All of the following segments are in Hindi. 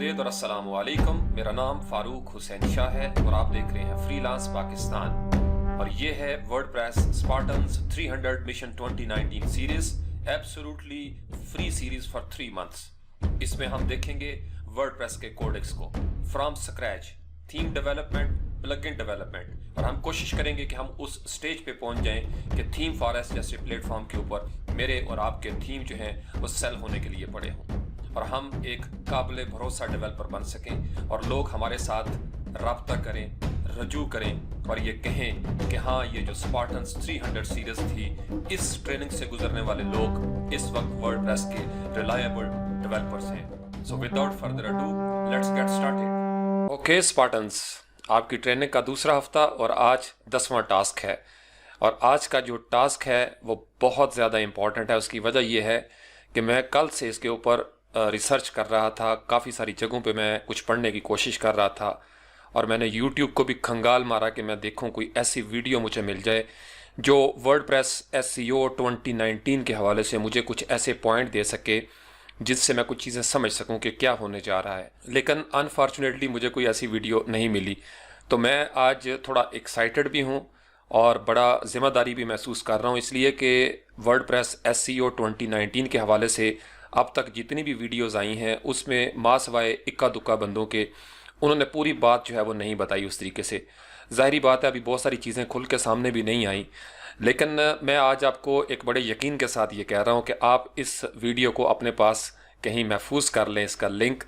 खुशामदीद और अस्सलाम वालेकुम। मेरा नाम फारूक हुसैन शाह है और आप देख रहे हैं फ्रीलांस पाकिस्तान और ये है WordPress Spartans 300 mission 2019 series, absolutely free series for 3 months. इसमें हम देखेंगे वर्डप्रेस के कोडेक्स को from scratch, theme development, plugin development, और हम कोशिश करेंगे कि हम उस स्टेज पे पहुंच जाएं कि थीम फॉरेस्ट जैसे प्लेटफॉर्म के ऊपर मेरे और आपके थीम जो हैं वो सेल होने के लिए पड़े हों और हम एक काबिल भरोसा डेवलपर बन सकें और लोग हमारे साथ रब्ता करें, रजू करें और ये कहें कि हाँ, ये जो स्पार्टन्स 300 सीरीज थी, इस ट्रेनिंग से गुजरने वाले लोग इस वक्त वर्डप्रेस के रिलायबल डेवलपर्स हैं। So without further ado, let's get started. Okay Spartans, आपकी ट्रेनिंग का दूसरा हफ्ता और आज 10वां टास्क है। और आज का जो टास्क है वो बहुत ज़्यादा इम्पॉर्टेंट है। उसकी वजह यह है कि मैं कल से इसके ऊपर रिसर्च कर रहा था, काफ़ी सारी जगहों पे मैं कुछ पढ़ने की कोशिश कर रहा था और मैंने YouTube को भी खंगाल मारा कि मैं देखूं कोई ऐसी वीडियो मुझे मिल जाए जो वर्डप्रेस SEO 2019 के हवाले से मुझे कुछ ऐसे पॉइंट दे सके जिससे मैं कुछ चीज़ें समझ सकूं कि क्या होने जा रहा है। लेकिन अनफॉर्चुनेटली मुझे कोई ऐसी वीडियो नहीं मिली, तो मैं आज थोड़ा एक्साइटेड भी हूँ और बड़ा ज़िम्मेदारी भी महसूस कर रहा हूँ, इसलिए कि वर्डप्रेस SEO 2019 के हवाले से अब तक जितनी भी वीडियोस आई हैं उसमें माँ सवाए इक्का दुक्का बंदों के उन्होंने पूरी बात जो है वो नहीं बताई उस तरीके से। ज़ाहिरी बात है, अभी बहुत सारी चीज़ें खुल के सामने भी नहीं आई, लेकिन मैं आज आपको एक बड़े यकीन के साथ ये कह रहा हूँ कि आप इस वीडियो को अपने पास कहीं महफूज कर लें, इसका लिंक,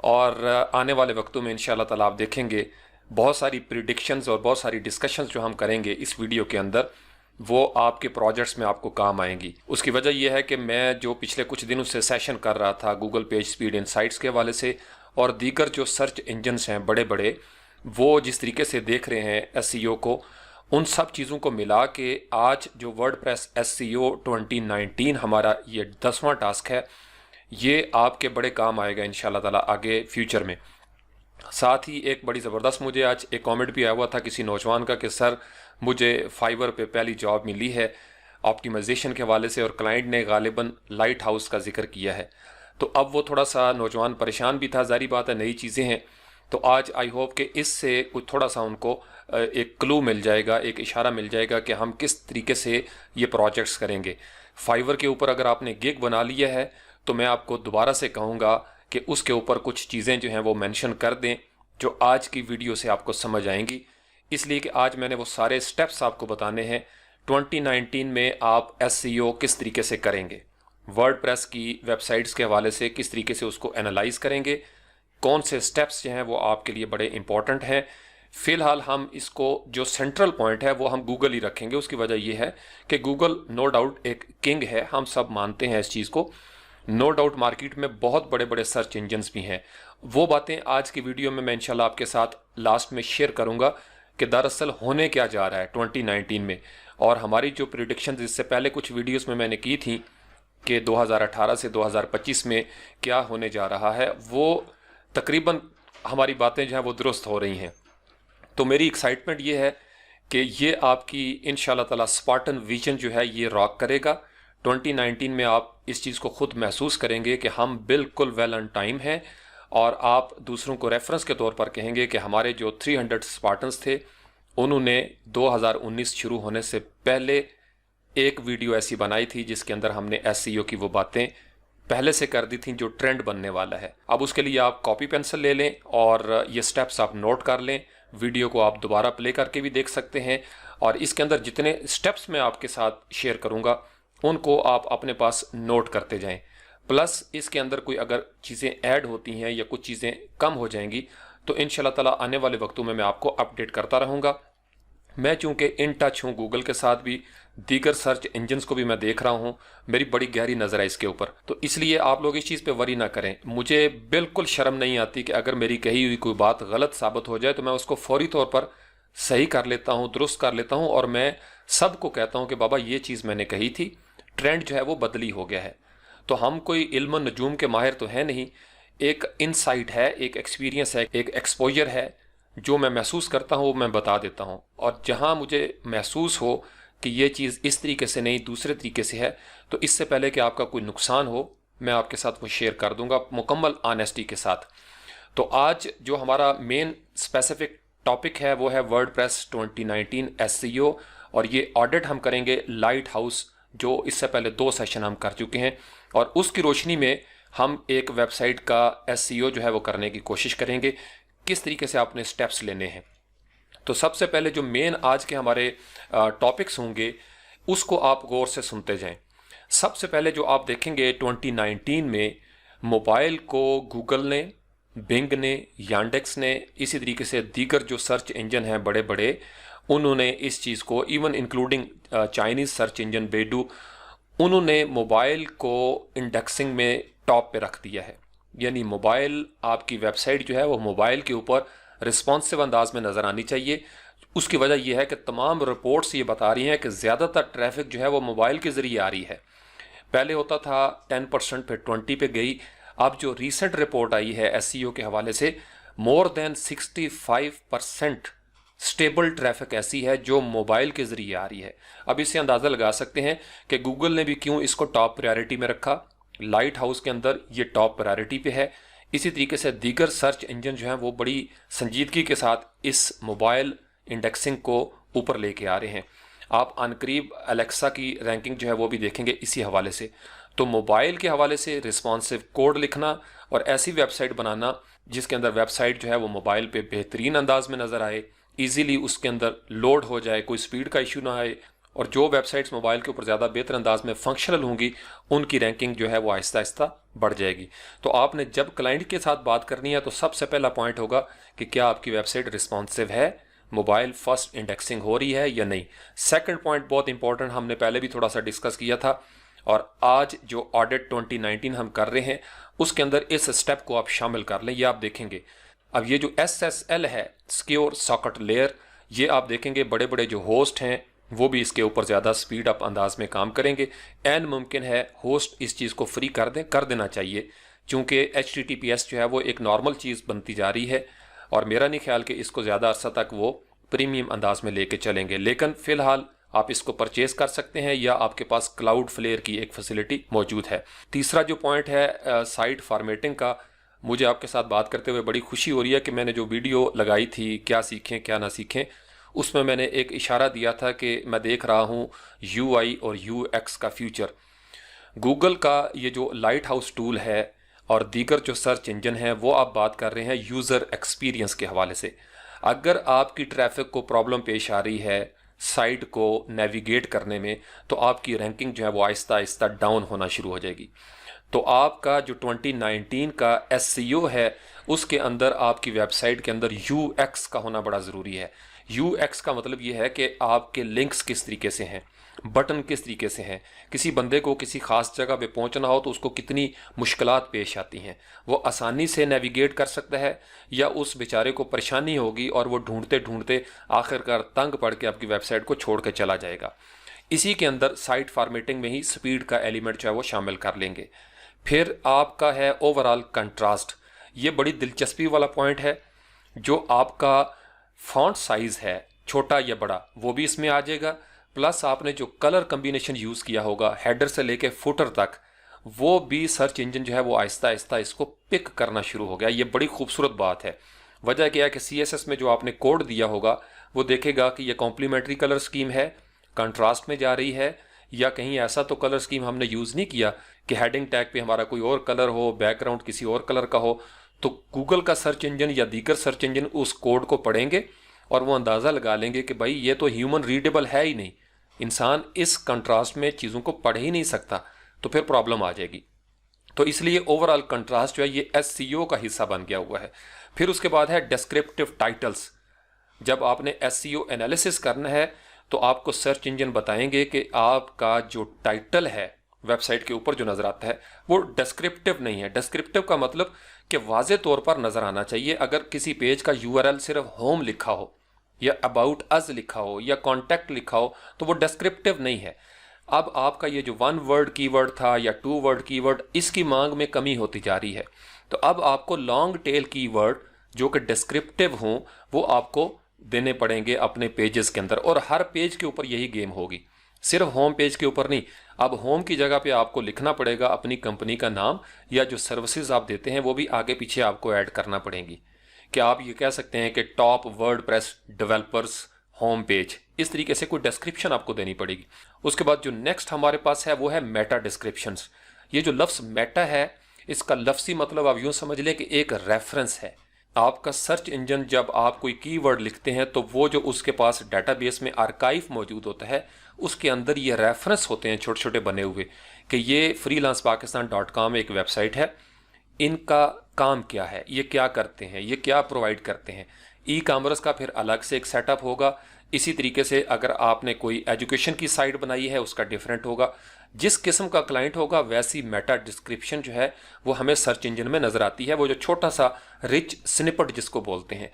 और आने वाले वक्तों में इंशाल्लाह ताला आप देखेंगे बहुत सारी प्रिडिक्शंस और बहुत सारी डिस्कशंस जो हम करेंगे इस वीडियो के अंदर वो आपके प्रोजेक्ट्स में आपको काम आएंगी। उसकी वजह यह है कि मैं जो पिछले कुछ दिनों से सेशन कर रहा था गूगल पेज स्पीड इनसाइट्स के हवाले से और दीगर जो सर्च इंजन्स हैं बड़े बड़े, वो जिस तरीके से देख रहे हैं SEO को, उन सब चीज़ों को मिला के आज जो वर्डप्रेस SEO 2019 हमारा ये 10वां टास्क है, ये आपके बड़े काम आएगा इंशाल्लाह ताला आगे फ्यूचर में। साथ ही एक बड़ी ज़बरदस्त मुझे आज एक कमेंट भी आया हुआ था किसी नौजवान का कि सर मुझे फाइवर पे पहली जॉब मिली है ऑप्टिमाइजेशन के हवाले से और क्लाइंट ने गालिबन लाइट हाउस का जिक्र किया है। तो अब वो थोड़ा सा नौजवान परेशान भी था, जारी बात है नई चीज़ें हैं, तो आज आई होप कि इससे कुछ थोड़ा सा उनको एक क्लू मिल जाएगा, एक इशारा मिल जाएगा कि हम किस तरीके से ये प्रोजेक्ट्स करेंगे। फाइवर के ऊपर अगर आपने गिग बना लिया है तो मैं आपको दोबारा से कहूँगा कि उसके ऊपर कुछ चीज़ें जो हैं वो मेंशन कर दें जो आज की वीडियो से आपको समझ आएंगी, इसलिए कि आज मैंने वो सारे स्टेप्स आपको बताने हैं 2019 में आप SEO किस तरीके से करेंगे, वर्डप्रेस की वेबसाइट्स के हवाले से किस तरीके से उसको एनालाइज करेंगे, कौन से स्टेप्स जो हैं वो आपके लिए बड़े इंपॉर्टेंट हैं। फ़िलहाल हम इसको जो सेंट्रल पॉइंट है वो हम गूगल ही रखेंगे। उसकी वजह यह है कि गूगल नो डाउट एक किंग है, हम सब मानते हैं इस चीज़ को। नो डाउट मार्केट में बहुत बड़े बड़े सर्च इंजन्स भी हैं। वो बातें आज की वीडियो में मैं इंशाल्लाह आपके साथ लास्ट में शेयर करूंगा कि दरअसल होने क्या जा रहा है 2019 में, और हमारी जो प्रिडिक्शंस इससे पहले कुछ वीडियोस में मैंने की थी कि 2018 से 2025 में क्या होने जा रहा है, वो तकरीबन हमारी बातें जो हैं वो दुरुस्त हो रही हैं। तो मेरी एक्साइटमेंट ये है कि ये आपकी इंशाल्लाह ताला स्पार्टन विजन जो है ये रॉक करेगा। 2019 में आप इस चीज़ को खुद महसूस करेंगे कि हम बिल्कुल वेल ऑन टाइम हैं और आप दूसरों को रेफरेंस के तौर पर कहेंगे कि हमारे जो 300 स्पार्टन्स थे उन्होंने 2019 शुरू होने से पहले एक वीडियो ऐसी बनाई थी जिसके अंदर हमने SEO की वो बातें पहले से कर दी थी जो ट्रेंड बनने वाला है। अब उसके लिए आप कॉपी पेंसिल ले लें और ये स्टेप्स आप नोट कर लें। वीडियो को आप दोबारा प्ले करके भी देख सकते हैं और इसके अंदर जितने स्टेप्स मैं आपके साथ शेयर करूँगा उनको आप अपने पास नोट करते जाएं। प्लस इसके अंदर कोई अगर चीज़ें ऐड होती हैं या कुछ चीज़ें कम हो जाएंगी तो इंशाल्लाह ताला आने वाले वक्तों में मैं आपको अपडेट करता रहूँगा। मैं चूँकि इन टच हूँ गूगल के साथ भी, दीगर सर्च इंजन्स को भी मैं देख रहा हूँ, मेरी बड़ी गहरी नज़र है इसके ऊपर, तो इसलिए आप लोग इस चीज़ पे वरी ना करें। मुझे बिल्कुल शर्म नहीं आती कि अगर मेरी कही हुई कोई बात गलत साबित हो जाए तो मैं उसको फौरी तौर पर सही कर लेता हूँ, दुरुस्त कर लेता हूँ और मैं सबको कहता हूँ कि बाबा ये चीज़ मैंने कही थी, ट्रेंड जो है वो बदली हो गया है। तो हम कोई इल्म नजूम के माहिर तो है नहीं, एक इनसाइट है, एक एक्सपीरियंस है, एक एक्सपोजर है, जो मैं महसूस करता हूँ वो मैं बता देता हूँ। और जहाँ मुझे महसूस हो कि ये चीज़ इस तरीके से नहीं दूसरे तरीके से है, तो इससे पहले कि आपका कोई नुकसान हो मैं आपके साथ वो शेयर कर दूंगा मुकम्मल ऑनेस्टी के साथ। तो आज जो हमारा मेन स्पेसिफिक टॉपिक है वो है वर्डप्रेस 2019 एसईओ, और ये ऑडिट हम करेंगे लाइट हाउस, जो इससे पहले 2 सेशन हम कर चुके हैं, और उसकी रोशनी में हम एक वेबसाइट का एसईओ जो है वो करने की कोशिश करेंगे, किस तरीके से आपने स्टेप्स लेने हैं। तो सबसे पहले जो मेन आज के हमारे टॉपिक्स होंगे उसको आप गौर से सुनते जाएं। सबसे पहले जो आप देखेंगे 2019 में मोबाइल को गूगल ने, बिंग ने, यांडेक्स ने, इसी तरीके से दीगर जो सर्च इंजन हैं बड़े बड़े, उन्होंने इस चीज़ को, even including Chinese search engine Baidu, उन्होंने मोबाइल को इंडेक्सिंग में टॉप पे रख दिया है। यानी मोबाइल, आपकी वेबसाइट जो है वो मोबाइल के ऊपर रिस्पॉन्सिव अंदाज में नज़र आनी चाहिए। उसकी वजह यह है कि तमाम रिपोर्ट्स ये बता रही हैं कि ज़्यादातर ट्रैफिक जो है वो मोबाइल के ज़रिए आ रही है। पहले होता था 10%, फिर 20 पे गई। अब जो रीसेंट रिपोर्ट आई है एसईओ के हवाले से, मोर देन 65% स्टेबल ट्रैफिक ऐसी है जो मोबाइल के ज़रिए आ रही है। अब इससे अंदाज़ा लगा सकते हैं कि गूगल ने भी क्यों इसको टॉप प्रायोरिटी में रखा। लाइट हाउस के अंदर ये टॉप प्रायोरिटी पे है। इसी तरीके से दीगर सर्च इंजन जो हैं वो बड़ी संजीदगी के साथ इस मोबाइल इंडेक्सिंग को ऊपर लेके आ रहे हैं। आप अनकरीब अलेक्सा की रैंकिंग जो है वो भी देखेंगे इसी हवाले से। तो मोबाइल के हवाले से रिस्पॉन्सिव कोड लिखना और ऐसी वेबसाइट बनाना जिसके अंदर वेबसाइट जो है वो मोबाइल पे बेहतरीन अंदाज में नज़र आए, ईजीली उसके अंदर लोड हो जाए, कोई स्पीड का इशू ना आए, और जो वेबसाइट्स मोबाइल के ऊपर ज़्यादा बेहतर अंदाज में फंक्शनल होंगी उनकी रैंकिंग जो है वो आहिस्ता आहिस्ता बढ़ जाएगी। तो आपने जब क्लाइंट के साथ बात करनी है तो सबसे पहला पॉइंट होगा कि क्या आपकी वेबसाइट रिस्पॉन्सिव है, मोबाइल फर्स्ट इंडेक्सिंग हो रही है या नहीं। सेकंड पॉइंट बहुत इंपॉर्टेंट, हमने पहले भी थोड़ा सा डिस्कस किया था, और आज जो ऑडिट 2019 हम कर रहे हैं उसके अंदर इस स्टेप को आप शामिल कर लें। ये आप देखेंगे अब ये जो SSL है, सिक्योर सॉकेट लेयर, ये आप देखेंगे बड़े बड़े जो होस्ट हैं वो भी इसके ऊपर ज़्यादा स्पीड अप अंदाज में काम करेंगे। एन मुमकिन है होस्ट इस चीज़ को फ्री कर देना चाहिए, क्योंकि HTTPS जो है वो एक नॉर्मल चीज़ बनती जा रही है, और मेरा नहीं ख्याल कि इसको ज़्यादा अरसा तक वो प्रीमियम अंदाज में लेके चलेंगे। लेकिन फ़िलहाल आप इसको परचेज़ कर सकते हैं या आपके पास क्लाउड फ्लेयर की एक फैसिलिटी मौजूद है। तीसरा जो पॉइंट है साइट फॉर्मेटिंग का, मुझे आपके साथ बात करते हुए बड़ी खुशी हो रही है कि मैंने जो वीडियो लगाई थी क्या सीखें क्या ना सीखें, उसमें मैंने एक इशारा दिया था कि मैं देख रहा हूँ UI और UX का फ्यूचर। गूगल का ये जो लाइट हाउस टूल है और दीगर जो सर्च इंजन है वो आप बात कर रहे हैं यूज़र एक्सपीरियंस के हवाले से। अगर आपकी ट्रैफिक को प्रॉब्लम पेश आ रही है साइट को नेविगेट करने में, तो आपकी रैंकिंग जो है वो आहिस्ता आहिस्ता डाउन होना शुरू हो जाएगी। तो आपका जो 2019 का एसईओ है उसके अंदर आपकी वेबसाइट के अंदर UX का होना बड़ा ज़रूरी है। UX का मतलब ये है कि आपके लिंक्स किस तरीके से हैं, बटन किस तरीके से हैं। किसी बंदे को किसी ख़ास जगह पे पहुंचना हो तो उसको कितनी मुश्किलात पेश आती हैं, वो आसानी से नेविगेट कर सकता है या उस बेचारे को परेशानी होगी और वो ढूंढते ढूंढते आखिरकार तंग पड़ के आपकी वेबसाइट को छोड़ के चला जाएगा। इसी के अंदर साइट फॉर्मेटिंग में ही स्पीड का एलिमेंट जो है वो शामिल कर लेंगे। फिर आपका है ओवरऑल कंट्रास्ट। ये बड़ी दिलचस्पी वाला पॉइंट है। जो आपका फॉन्ट साइज़ है छोटा या बड़ा वो भी इसमें आ जाएगा, प्लस आपने जो कलर कम्बिनेशन यूज़ किया होगा हेडर से लेके फुटर तक, वो भी सर्च इंजन जो है वो आहिस्ता आहिस्ता इसको पिक करना शुरू हो गया। ये बड़ी खूबसूरत बात है। वजह क्या है कि CSS में जो आपने कोड दिया होगा वो देखेगा कि ये कॉम्प्लीमेंट्री कलर स्कीम है, कंट्रास्ट में जा रही है, या कहीं ऐसा तो कलर स्कीम हमने यूज़ नहीं किया कि हेडिंग टैग पे हमारा कोई और कलर हो, बैकग्राउंड किसी और कलर का हो। तो गूगल का सर्च इंजन या दीगर सर्च इंजन उस कोड को पढ़ेंगे और वो अंदाज़ा लगा लेंगे कि भाई ये तो ह्यूमन रीडेबल है ही नहीं, इंसान इस कंट्रास्ट में चीज़ों को पढ़ ही नहीं सकता, तो फिर प्रॉब्लम आ जाएगी। तो इसलिए ओवरऑल कंट्रास्ट जो है ये SEO का हिस्सा बन गया हुआ है। फिर उसके बाद है डिस्क्रिप्टिव टाइटल्स। जब आपने SEO एनालिसिस करना है तो आपको सर्च इंजन बताएंगे कि आपका जो टाइटल है वेबसाइट के ऊपर जो नज़र आता है वो डिस्क्रिप्टिव नहीं है। डिस्क्रिप्टिव का मतलब कि वाज़े तौर पर नज़र आना चाहिए। अगर किसी पेज का URL सिर्फ होम लिखा हो या अबाउट अस लिखा हो या कॉन्टैक्ट लिखा हो तो वो डिस्क्रिप्टिव नहीं है। अब आपका ये जो 1 वर्ड कीवर्ड था या 2 वर्ड कीवर्ड, इसकी मांग में कमी होती जा रही है। तो अब आपको लॉन्ग टेल कीवर्ड जो कि डिस्क्रिप्टिव हों वो आपको देने पड़ेंगे अपने पेजेस के अंदर, और हर पेज के ऊपर यही गेम होगी। सिर्फ होम पेज के ऊपर नहीं, अब होम की जगह पे आपको लिखना पड़ेगा अपनी कंपनी का नाम, या जो सर्विसेज आप देते हैं वो भी आगे पीछे आपको ऐड करना पड़ेंगी। कि आप ये कह सकते हैं कि top WordPress developers home page, इस तरीके से कोई डिस्क्रिप्शन आपको देनी पड़ेगी। उसके बाद जो नेक्स्ट हमारे पास है वो है मेटा डिस्क्रिप्शंस। ये जो लफ्ज़ मेटा है, इसका लफ्सी मतलब आप यूँ समझ लें कि एक रेफरेंस है। आपका सर्च इंजन जब आप कोई कीवर्ड लिखते हैं तो वो जो उसके पास डेटाबेस में आर्काइव मौजूद होता है, उसके अंदर ये रेफरेंस होते हैं छोटे छोटे बने हुए कि ये freelancepakistan.com एक वेबसाइट है, इनका काम क्या है, ये क्या करते हैं, ये क्या प्रोवाइड करते हैं। ई कामर्स का फिर अलग से एक सेटअप होगा। इसी तरीके से अगर आपने कोई एजुकेशन की साइट बनाई है उसका डिफरेंट होगा। जिस किस्म का क्लाइंट होगा वैसी मेटा डिस्क्रिप्शन जो है वो हमें सर्च इंजन में नज़र आती है, वो जो छोटा सा रिच स्निपेट जिसको बोलते हैं।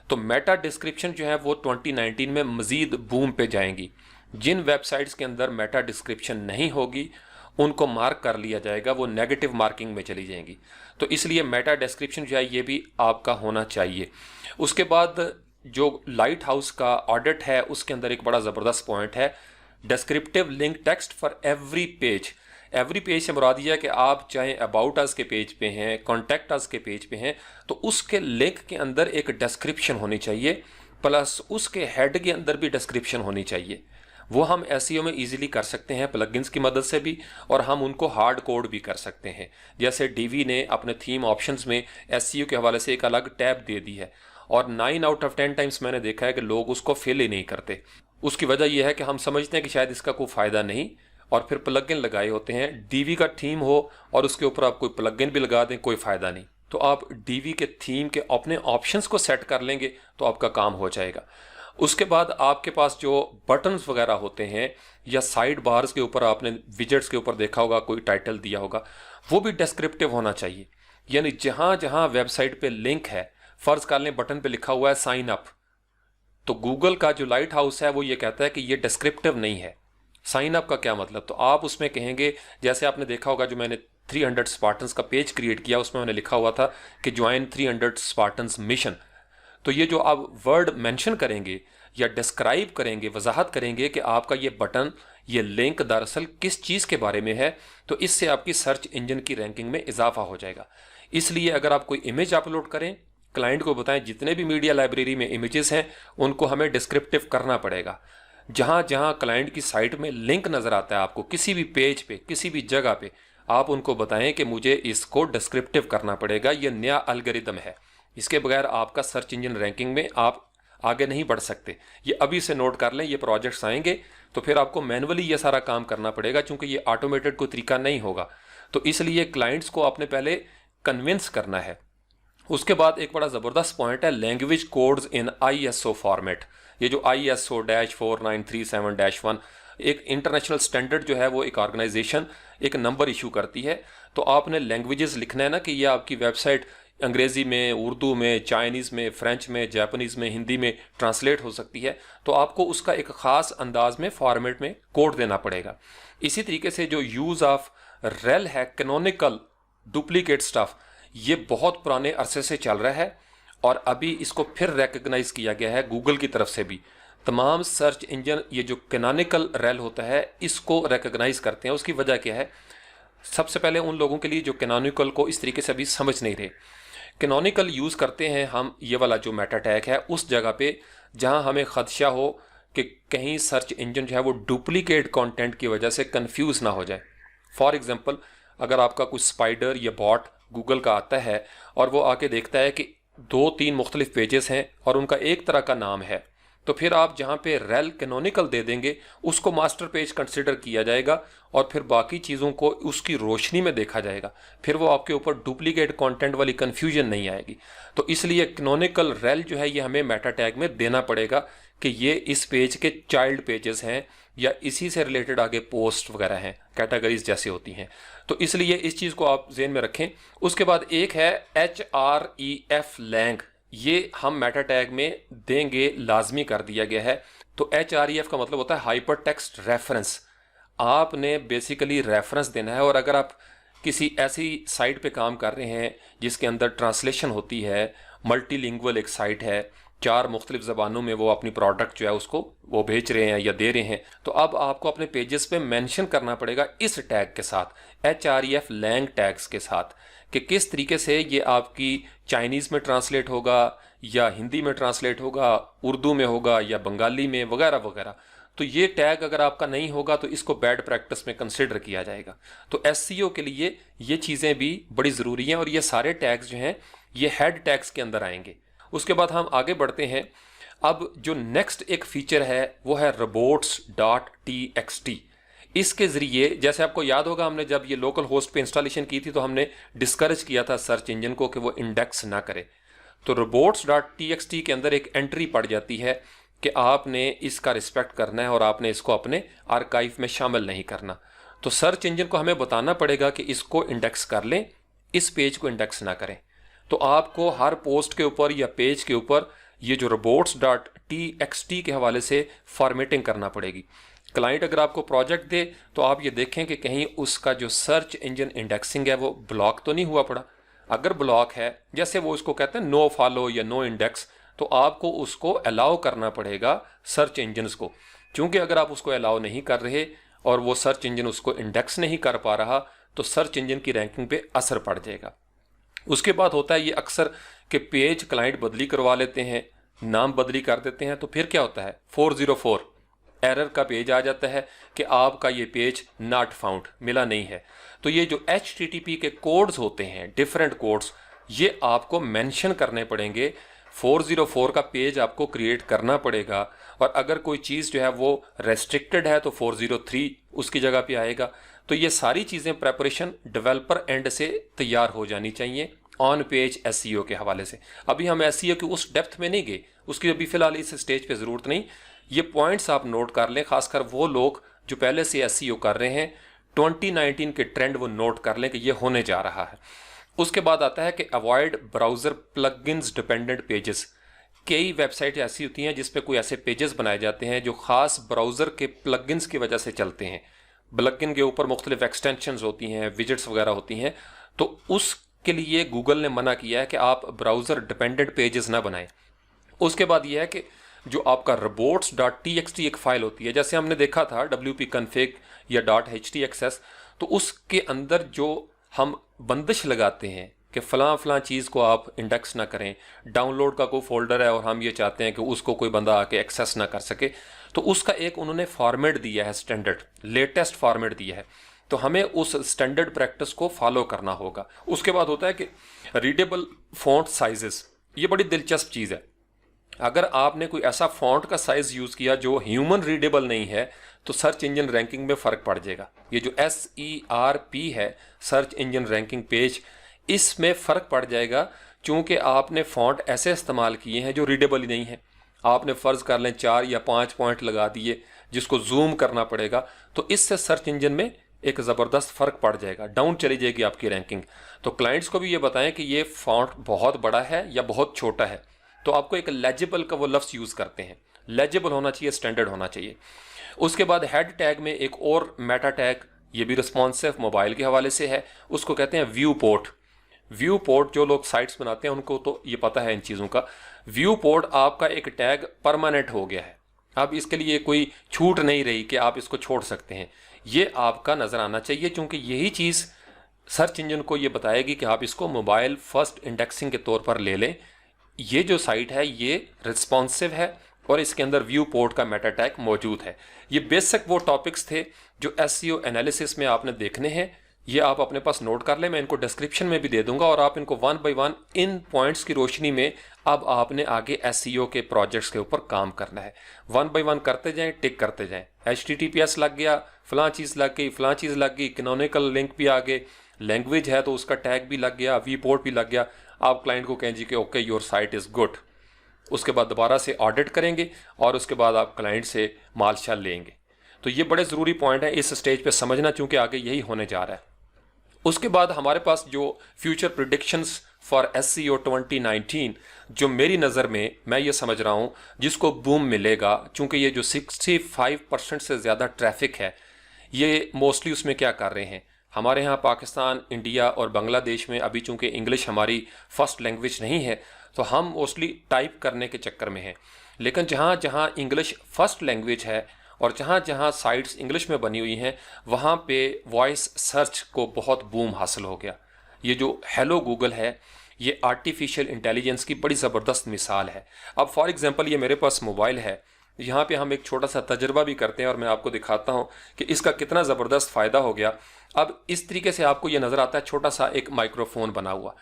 तो मेटा डिस्क्रिप्शन जो है वो 2019 में मज़ीद बूम पे जाएंगी। जिन वेबसाइट्स के अंदर मेटा डिस्क्रिप्शन नहीं होगी उनको मार्क कर लिया जाएगा, वो नेगेटिव मार्किंग में चली जाएंगी। तो इसलिए मेटा डिस्क्रिप्शन जो है ये भी आपका होना चाहिए। उसके बाद जो लाइट हाउस का ऑडिट है उसके अंदर एक बड़ा ज़बरदस्त पॉइंट है, descriptive link text for every page. Every page से मुराद ये है कि आप चाहे अबाउट अस के पेज पे हैं, कॉन्टैक्ट अस के पेज पे हैं, तो उसके लिंक के अंदर एक डिस्क्रिप्शन होनी चाहिए, प्लस उसके हेड के अंदर भी डिस्क्रिप्शन होनी चाहिए। वो हम एसईओ में इजीली कर सकते हैं प्लगइन्स की मदद से भी, और हम उनको हार्ड कोड भी कर सकते हैं। जैसे डीवी ने अपने थीम ऑप्शंस में एसईओ के हवाले से एक अलग टैब दे दी है, और 9 आउट ऑफ 10 टाइम्स मैंने देखा है कि लोग उसको फिल ही नहीं करते। उसकी वजह यह है कि हम समझते हैं कि शायद इसका कोई फ़ायदा नहीं, और फिर प्लगइन लगाए होते हैं। डीवी का थीम हो और उसके ऊपर आप कोई प्लगइन भी लगा दें, कोई फ़ायदा नहीं। तो आप डीवी के थीम के अपने ऑप्शंस को सेट कर लेंगे तो आपका काम हो जाएगा। उसके बाद आपके पास जो बटन्स वगैरह होते हैं या साइड बार्स के ऊपर आपने विजेट्स के ऊपर देखा होगा कोई टाइटल दिया होगा, वो भी डिस्क्रिप्टिव होना चाहिए। यानी जहाँ जहाँ वेबसाइट पे लिंक है, फ़र्ज़ कर लें बटन पे लिखा हुआ है साइन अप, तो गूगल का जो लाइट हाउस है वो ये कहता है कि ये डिस्क्रिप्टिव नहीं है। साइन अप का क्या मतलब, तो आप उसमें कहेंगे, जैसे आपने देखा होगा जो मैंने 300 स्पार्टन्स का पेज क्रिएट किया उसमें मैंने लिखा हुआ था कि ज्वाइन 300 स्पार्टन्स मिशन। तो ये जो आप वर्ड मेंशन करेंगे या डिस्क्राइब करेंगे, वजाहत करेंगे कि आपका ये बटन, ये लिंक दरअसल किस चीज़ के बारे में है, तो इससे आपकी सर्च इंजन की रैंकिंग में इजाफा हो जाएगा। इसलिए अगर आप कोई इमेज अपलोड करें, क्लाइंट को बताएं जितने भी मीडिया लाइब्रेरी में इमेजेस हैं उनको हमें डिस्क्रिप्टिव करना पड़ेगा। जहाँ जहाँ क्लाइंट की साइट में लिंक नज़र आता है आपको किसी भी पेज पे, किसी भी जगह पे, आप उनको बताएं कि मुझे इसको डिस्क्रिप्टिव करना पड़ेगा, ये नया एल्गोरिदम है, इसके बगैर आपका सर्च इंजन रैंकिंग में आप आगे नहीं बढ़ सकते। ये अभी से नोट कर लें, ये प्रोजेक्ट्स आएंगे तो फिर आपको मैनुअली ये सारा काम करना पड़ेगा, क्योंकि ये ऑटोमेटेड कोई तरीका नहीं होगा। तो इसलिए क्लाइंट्स को आपने पहले कन्विंस करना है। उसके बाद एक बड़ा ज़बरदस्त पॉइंट है लैंग्वेज कोड्स इन ISO फॉर्मेट। ये जो ISO-4937-1 एक इंटरनेशनल स्टैंडर्ड जो है वो एक ऑर्गेनाइजेशन एक नंबर इशू करती है। तो आपने लैंग्वेजेस लिखना है ना कि ये आपकी वेबसाइट अंग्रेज़ी में, उर्दू में, चाइनीज़ में, फ्रेंच में, जापानीज़ में, हिंदी में ट्रांसलेट हो सकती है, तो आपको उसका एक ख़ास अंदाज में फॉर्मेट में कोड देना पड़ेगा। इसी तरीके से जो यूज़ ऑफ रेल है, कैनोनिकल डुप्लीकेट स्टफ, ये बहुत पुराने अरसे से चल रहा है और अभी इसको फिर रिकग्नाइज किया गया है गूगल की तरफ से भी। तमाम सर्च इंजन ये जो कैनोनिकल रेल होता है इसको रिकग्नाइज करते हैं। उसकी वजह क्या है, सबसे पहले उन लोगों के लिए जो कैनोनिकल को इस तरीके से अभी समझ नहीं रहे, कैनोनिकल यूज़ करते हैं हम ये वाला जो मेटा टैग है उस जगह पे जहां हमें खदशा हो कि कहीं सर्च इंजन जो है वो डुप्लीकेट कंटेंट की वजह से कंफ्यूज ना हो जाए। फॉर एग्जांपल, अगर आपका कुछ स्पाइडर या बॉट गूगल का आता है और वो आके देखता है कि 2-3 मुख्तलिफ पेजेस हैं और उनका एक तरह का नाम है, तो फिर आप जहाँ पे रेल कैनोनिकल दे देंगे उसको मास्टर पेज कंसिडर किया जाएगा और फिर बाकी चीज़ों को उसकी रोशनी में देखा जाएगा, फिर वो आपके ऊपर डुप्लीकेट कंटेंट वाली कन्फ्यूजन नहीं आएगी। तो इसलिए कैनोनिकल रेल जो है ये हमें मेटा टैग में देना पड़ेगा कि ये इस पेज के चाइल्ड पेजेस हैं या इसी से रिलेटेड आगे पोस्ट वगैरह हैं, कैटेगरीज जैसे होती हैं। तो इसलिए इस चीज़ को आप ज़हन में रखें। उसके बाद एक है HREF लैंग, ये हम मेटा टैग में देंगे, लाजमी कर दिया गया है। तो HREF का मतलब होता है हाइपर टेक्स्ट रेफरेंस। आपने बेसिकली रेफरेंस देना है, और अगर आप किसी ऐसी साइट पे काम कर रहे हैं जिसके अंदर ट्रांसलेशन होती है, मल्टीलिंगुअल एक साइट है, 4 मुख्तलिफ ज़बानों में वो अपनी प्रोडक्ट जो है उसको वो बेच रहे हैं या दे रहे हैं, तो अब आपको अपने पेजेस पे मेंशन करना पड़ेगा इस टैग के साथ, HREF लैंग टैग्स के साथ, कि किस तरीके से ये आपकी चाइनीज़ में ट्रांसलेट होगा या हिंदी में ट्रांसलेट होगा, उर्दू में होगा या बंगाली में, वगैरह वगैरह। तो ये टैग अगर आपका नहीं होगा तो इसको बैड प्रैक्टिस में कंसिडर किया जाएगा। तो SEO के लिए ये चीज़ें भी बड़ी ज़रूरी हैं और ये सारे टैग्स जो हैं ये हेड टैग्स के अंदर आएंगे। उसके बाद हम आगे बढ़ते हैं। अब जो नेक्स्ट एक फीचर है वो है robots.txt। इसके ज़रिए, जैसे आपको याद होगा, हमने जब ये लोकल होस्ट पे इंस्टॉलेशन की थी तो हमने डिस्करेज किया था सर्च इंजन को कि वो इंडेक्स ना करे। तो robots.txt के अंदर एक एंट्री पड़ जाती है कि आपने इसका रिस्पेक्ट करना है और आपने इसको अपने आर्काइव में शामिल नहीं करना। तो सर्च इंजन को हमें बताना पड़ेगा कि इसको इंडेक्स कर लें, इस पेज को इंडेक्स ना करें। तो आपको हर पोस्ट के ऊपर या पेज के ऊपर ये जो robots.txt के हवाले से फॉर्मेटिंग करना पड़ेगी। क्लाइंट अगर आपको प्रोजेक्ट दे तो आप ये देखें कि कहीं उसका जो सर्च इंजन इंडेक्सिंग है वो ब्लॉक तो नहीं हुआ पड़ा। अगर ब्लॉक है, जैसे वो उसको कहते हैं नो फॉलो या नो इंडेक्स, तो आपको उसको अलाउ करना पड़ेगा सर्च इंजन को, क्योंकि अगर आप उसको अलाउ नहीं कर रहे और वो सर्च इंजन उसको इंडेक्स नहीं कर पा रहा तो सर्च इंजन की रैंकिंग पे असर पड़ जाएगा। उसके बाद होता है ये अक्सर कि पेज क्लाइंट बदली करवा लेते हैं, नाम बदली कर देते हैं, तो फिर क्या होता है 404 एरर का पेज आ जाता है कि आपका ये पेज नॉट फाउंड, मिला नहीं है। तो ये जो HTTP के कोड्स होते हैं, डिफरेंट कोड्स, ये आपको मेंशन करने पड़ेंगे। 404 का पेज आपको क्रिएट करना पड़ेगा और अगर कोई चीज़ जो है वो रेस्ट्रिक्टेड है तो 403 उसकी जगह पे आएगा। तो ये सारी चीज़ें प्रेपरेशन डेवलपर एंड से तैयार हो जानी चाहिए ऑन पेज SEO के हवाले से। अभी हम SEO की उस डेप्थ में नहीं गए, उसकी अभी फ़िलहाल इस स्टेज पे ज़रूरत नहीं। ये पॉइंट्स आप नोट कर लें, खासकर वो लोग जो पहले से SEO कर रहे हैं, 2019 के ट्रेंड वो नोट कर लें कि ये होने जा रहा है। उसके बाद आता है कि avoid browser plugins dependent pages. कई वेबसाइट ऐसी होती हैं जिस पे कोई ऐसे पेजेस बनाए जाते हैं जो ख़ास ब्राउज़र के प्लगइन्स की वजह से चलते हैं। प्लगइन के ऊपर मुख्तलिफ एक्सटेंशंस होती हैं, विजेट्स वगैरह होती हैं, तो उसके लिए गूगल ने मना किया है कि आप ब्राउज़र डिपेंडेंट पेजेस ना बनाएं। उसके बाद यह है कि जो आपका robots.txt एक फ़ाइल होती है, जैसे हमने देखा था wp-config या .htaccess, तो उसके अंदर जो हम बंदिश लगाते हैं कि फ़लाँ चीज़ को आप इंडेक्स ना करें, डाउनलोड का कोई फोल्डर है और हम ये चाहते हैं कि उसको कोई बंदा आके एक्सेस ना कर सके, तो उसका एक उन्होंने फॉर्मेट दिया है, स्टैंडर्ड लेटेस्ट फॉर्मेट दिया है। तो हमें उस स्टैंडर्ड प्रैक्टिस को फॉलो करना होगा। उसके बाद होता है कि रीडेबल फॉन्ट साइजेस, ये बड़ी दिलचस्प चीज़ है। अगर आपने कोई ऐसा फॉन्ट का साइज़ यूज़ किया जो ह्यूमन रीडेबल नहीं है तो सर्च इंजन रैंकिंग में फ़र्क पड़ जाएगा। ये जो SERP है, सर्च इंजन रैंकिंग पेज, इसमें फ़र्क पड़ जाएगा क्योंकि आपने फ़ॉन्ट ऐसे इस्तेमाल किए हैं जो रीडेबल ही नहीं है। आपने फ़र्ज़ कर लें 4 या 5 पॉइंट लगा दिए जिसको जूम करना पड़ेगा, तो इससे सर्च इंजन में एक ज़बरदस्त फ़र्क पड़ जाएगा, डाउन चली जाएगी आपकी रैंकिंग। तो क्लाइंट्स को भी ये बताएं कि ये फ़ॉन्ट बहुत बड़ा है या बहुत छोटा है, तो आपको एक लेजिबल का वो लफ्ज़ यूज़ करते हैं, लेजिबल होना चाहिए, स्टैंडर्ड होना चाहिए। उसके बाद हेड टैग में एक और मेटा टैग, ये भी रिस्पॉन्सिव मोबाइल के हवाले से है, उसको कहते हैं व्यू पोर्ट। व्यू पोर्ट जो लोग साइट्स बनाते हैं उनको तो ये पता है इन चीज़ों का। व्यू पोर्ट आपका एक टैग परमानेंट हो गया है, अब इसके लिए कोई छूट नहीं रही कि आप इसको छोड़ सकते हैं। ये आपका नज़र आना चाहिए क्योंकि यही चीज़ सर्च इंजन को ये बताएगी कि आप इसको मोबाइल फर्स्ट इंडेक्सिंग के तौर पर ले लें। ये जो साइट है ये रिस्पॉन्सिव है और इसके अंदर व्यू पोर्ट का मेटा टैग मौजूद है। ये बेसिक वो टॉपिक्स थे जो SEO एनालिसिस में आपने देखने हैं, ये आप अपने पास नोट कर लें, मैं इनको डिस्क्रिप्शन में भी दे दूंगा और आप इनको 1 बाय 1 इन पॉइंट्स की रोशनी में अब आपने आगे SEO के प्रोजेक्ट्स के ऊपर काम करना है। 1 बाय 1 करते जाएं, टिक करते जाएं। HTTPS लग गया, फलां चीज़ लग गई, फलां चीज़ लग गई, कैनोनिकल लिंक भी आ गए, लैंग्वेज है तो उसका टैग भी लग गया, व्यू पोर्ट भी लग गया। आप क्लाइंट को कहें जी कि okay your site is good. उसके बाद दोबारा से ऑडिट करेंगे और उसके बाद आप क्लाइंट से माल शाल लेंगे। तो ये बड़े ज़रूरी पॉइंट है इस स्टेज पे समझना, चूँकि आगे यही होने जा रहा है। उसके बाद हमारे पास जो फ्यूचर प्रिडिक्शंस फॉर SEO 2019, जो मेरी नज़र में मैं ये समझ रहा हूँ जिसको बूम मिलेगा, चूँकि ये जो 65% से ज़्यादा ट्रैफिक है ये मोस्टली उसमें क्या कर रहे हैं, हमारे यहाँ पाकिस्तान, इंडिया और बांग्लादेश में अभी चूँकि इंग्लिश हमारी फर्स्ट लैंग्वेज नहीं है तो हम मोस्टली टाइप करने के चक्कर में हैं। लेकिन जहाँ जहाँ इंग्लिश फर्स्ट लैंग्वेज है और जहाँ जहाँ साइट्स इंग्लिश में बनी हुई हैं, वहाँ पे वॉइस सर्च को बहुत बूम हासिल हो गया। ये जो हेलो गूगल है, ये आर्टिफिशियल इंटेलिजेंस की बड़ी ज़बरदस्त मिसाल है। अब फॉर एग्जांपल ये मेरे पास मोबाइल है, यहाँ पे हम एक छोटा सा तजर्बा भी करते हैं और मैं आपको दिखाता हूँ कि इसका कितना ज़बरदस्त फ़ायदा हो गया। अब इस तरीके से आपको ये नज़र आता है छोटा सा एक माइक्रोफोन बना हुआ।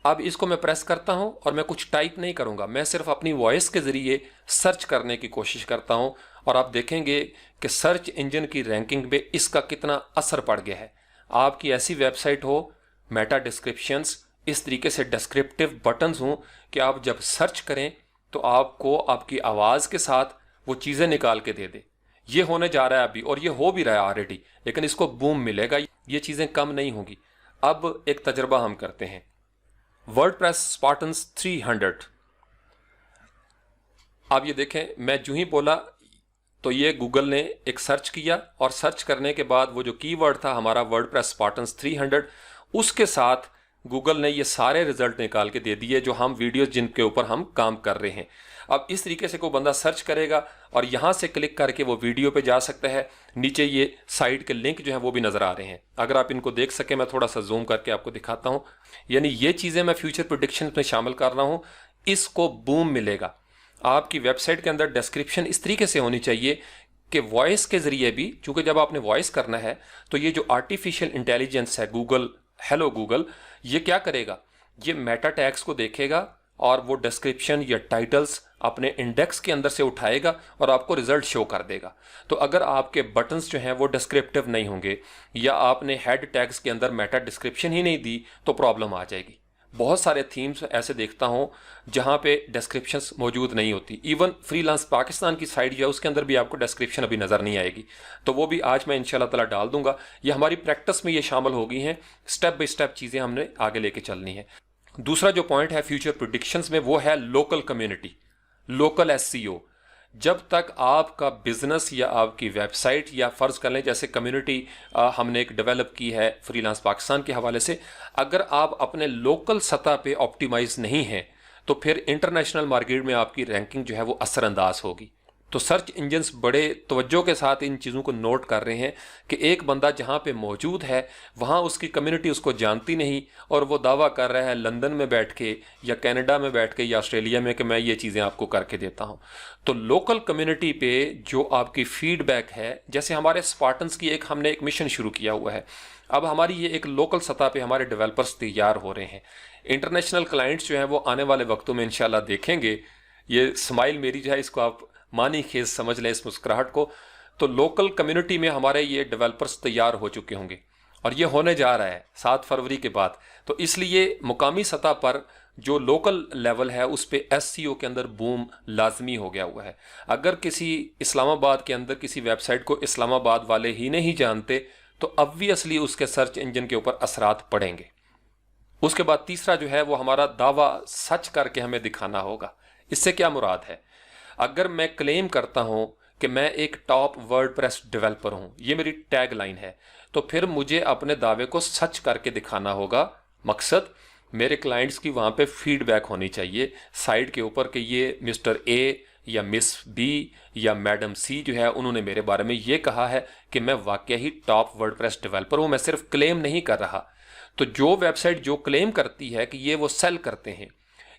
अब इसको मैं प्रेस करता हूँ और मैं कुछ टाइप नहीं करूँगा, मैं सिर्फ अपनी वॉइस के ज़रिए सर्च करने की कोशिश करता हूँ और आप देखेंगे कि सर्च इंजन की रैंकिंग पे इसका कितना असर पड़ गया है। आपकी ऐसी वेबसाइट हो, मेटा डिस्क्रिप्शंस, इस तरीके से डिस्क्रिप्टिव बटन्स हों कि आप जब सर्च करें तो आपको आपकी आवाज़ के साथ वो चीज़ें निकाल के दे दे। ये होने जा रहा है अभी और ये हो भी रहा है ऑलरेडी, लेकिन इसको बूम मिलेगा, ये चीज़ें कम नहीं होंगी। अब एक तजर्बा हम करते हैं। WordPress Spartans 300। अब ये देखें, मैं जो ही बोला तो ये गूगल ने एक सर्च किया और सर्च करने के बाद वो जो कीवर्ड था हमारा वर्डप्रेस स्पार्टन्स 300, उसके साथ गूगल ने ये सारे रिजल्ट निकाल के दे दिए जो हम वीडियोस जिनके ऊपर हम काम कर रहे हैं। अब इस तरीके से कोई बंदा सर्च करेगा और यहाँ से क्लिक करके वो वीडियो पे जा सकता है। नीचे ये साइट के लिंक जो हैं वो भी नज़र आ रहे हैं। अगर आप इनको देख सकें, मैं थोड़ा सा जूम करके आपको दिखाता हूँ। यानी ये चीज़ें मैं फ्यूचर प्रेडिक्शन में शामिल कर रहा हूँ, इसको बूम मिलेगा। आपकी वेबसाइट के अंदर डिस्क्रिप्शन इस तरीके से होनी चाहिए कि वॉइस के ज़रिए भी, चूँकि जब आपने वॉइस करना है तो ये जो आर्टिफिशियल इंटेलिजेंस है गूगल, हेलो गूगल, ये क्या करेगा, ये मेटा टैग्स को देखेगा और वो डिस्क्रिप्शन या टाइटल्स अपने इंडेक्स के अंदर से उठाएगा और आपको रिजल्ट शो कर देगा। तो अगर आपके बटन्स जो हैं वो डिस्क्रिप्टिव नहीं होंगे या आपने हेड टैग्स के अंदर मेटा डिस्क्रिप्शन ही नहीं दी तो प्रॉब्लम आ जाएगी। बहुत सारे थीम्स ऐसे देखता हूँ जहाँ पे डिस्क्रिप्शंस मौजूद नहीं होती। इवन फ्रीलांस पाकिस्तान की साइट जो है उसके अंदर भी आपको डिस्क्रिप्शन अभी नज़र नहीं आएगी, तो वो भी आज मैं इंशाल्लाह ताला डाल दूंगा। ये हमारी प्रैक्टिस में ये शामिल हो गई हैं, स्टेप बाय स्टेप चीज़ें हमने आगे लेके चलनी है। दूसरा जो पॉइंट है फ्यूचर प्रेडिक्शंस में, वो है लोकल कम्युनिटी, लोकल एसईओ। जब तक आपका बिजनेस या आपकी वेबसाइट या फ़र्ज़ कर लें जैसे कम्युनिटी हमने एक डेवलप की है फ्रीलांस पाकिस्तान के हवाले से, अगर आप अपने लोकल सतह पे ऑप्टिमाइज़ नहीं हैं तो फिर इंटरनेशनल मार्केट में आपकी रैंकिंग जो है वो असरअंदाज होगी। तो सर्च इंजन्स बड़े तवज्जो के साथ इन चीज़ों को नोट कर रहे हैं कि एक बंदा जहाँ पे मौजूद है वहाँ उसकी कम्युनिटी उसको जानती नहीं और वो दावा कर रहा है लंदन में बैठ के या कनाडा में बैठ के या ऑस्ट्रेलिया में कि मैं ये चीज़ें आपको करके देता हूँ। तो लोकल कम्युनिटी पे जो आपकी फीडबैक है, जैसे हमारे स्पार्टन्स की हमने एक मिशन शुरू किया हुआ है। अब हमारी ये एक लोकल सतह पे हमारे डेवलपर्स तैयार हो रहे हैं। इंटरनेशनल क्लाइंट्स जो हैं वो आने वाले वक्तों में इंशाल्लाह देखेंगे। ये स्माइल मेरी जो है इसको आप मानी खेज समझ लें, इस मुस्कुराहट को। तो लोकल कम्युनिटी में हमारे ये डेवलपर्स तैयार हो चुके होंगे और ये होने जा रहा है 7 फरवरी के बाद। तो इसलिए मुकामी सतह पर जो लोकल लेवल है उस पे एसईओ के अंदर बूम लाजमी हो गया हुआ है। अगर किसी इस्लामाबाद के अंदर किसी वेबसाइट को इस्लामाबाद वाले ही नहीं जानते तो ऑब्वियसली उसके सर्च इंजन के ऊपर असरात पड़ेंगे। उसके बाद तीसरा जो है वो हमारा दावा सच करके हमें दिखाना होगा। इससे क्या मुराद है, अगर मैं क्लेम करता हूं कि मैं एक टॉप वर्डप्रेस डेवलपर हूं, ये मेरी टैग लाइन है, तो फिर मुझे अपने दावे को सच करके दिखाना होगा। मकसद मेरे क्लाइंट्स की वहां पे फीडबैक होनी चाहिए साइट के ऊपर कि ये मिस्टर ए या मिस बी या मैडम सी जो है उन्होंने मेरे बारे में ये कहा है कि मैं वाकई ही टॉप वर्डप्रेस डेवलपर हूं, मैं सिर्फ क्लेम नहीं कर रहा। तो जो वेबसाइट जो क्लेम करती है कि ये वो सेल करते हैं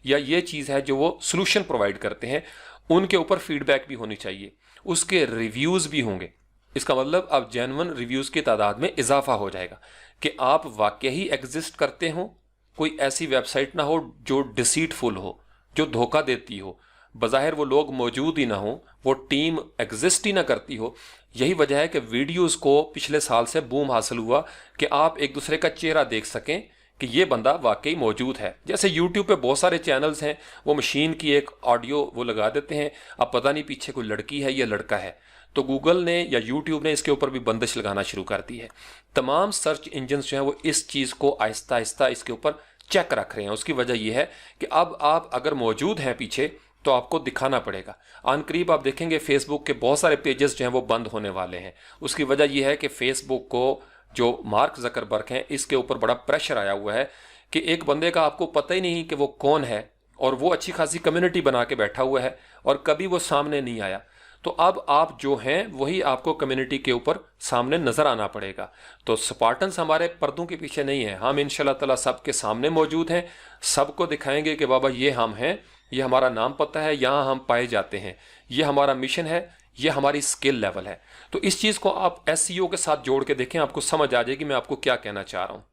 या ये चीज़ है जो वो सोल्यूशन प्रोवाइड करते हैं, उनके ऊपर फीडबैक भी होनी चाहिए, उसके रिव्यूज़ भी होंगे। इसका मतलब अब जेन्युइन रिव्यूज़ की तादाद में इजाफा हो जाएगा कि आप वाकई ही एग्जिस्ट करते हो, कोई ऐसी वेबसाइट ना हो जो डिसीटफुल हो, जो धोखा देती हो, बज़ाहिर वो लोग मौजूद ही ना हो, वो टीम एग्जिस्ट ही ना करती हो। यही वजह है कि वीडियोज़ को पिछले साल से बूम हासिल हुआ कि आप एक दूसरे का चेहरा देख सकें कि ये बंदा वाकई मौजूद है। जैसे YouTube पे बहुत सारे चैनल्स हैं, वो मशीन की एक ऑडियो वो लगा देते हैं, अब पता नहीं पीछे कोई लड़की है या लड़का है, तो गूगल ने या YouTube ने इसके ऊपर भी बंदिश लगाना शुरू कर दी है। तमाम सर्च इंजन्स जो हैं वो इस चीज़ को आहिस्ता आहिस्ता इसके ऊपर चेक रख रहे हैं। उसकी वजह यह है कि अब आप अगर मौजूद हैं पीछे तो आपको दिखाना पड़ेगा। आन करीब आप देखेंगे फेसबुक के बहुत सारे पेजेस जो हैं वो बंद होने वाले हैं। उसकी वजह यह है कि फेसबुक को जो मार्क ज़करबर्ग हैं इसके ऊपर बड़ा प्रेशर आया हुआ है कि एक बंदे का आपको पता ही नहीं कि वो कौन है, और वो अच्छी खासी कम्युनिटी बना के बैठा हुआ है और कभी वो सामने नहीं आया। तो अब आप जो हैं वही आपको कम्युनिटी के ऊपर सामने नजर आना पड़ेगा। तो स्पार्टन्स हमारे पर्दों के पीछे नहीं है, हम इंशाल्लाह ताला सबके सामने मौजूद हैं, सबको दिखाएंगे कि बाबा ये हम हैं, ये हमारा नाम पता है, यहाँ हम पाए जाते हैं, ये हमारा मिशन है, ये हमारी स्किल लेवल है। तो इस चीज़ को आप एसईओ के साथ जोड़ के देखें, आपको समझ आ जाएगी मैं आपको क्या कहना चाह रहा हूँ।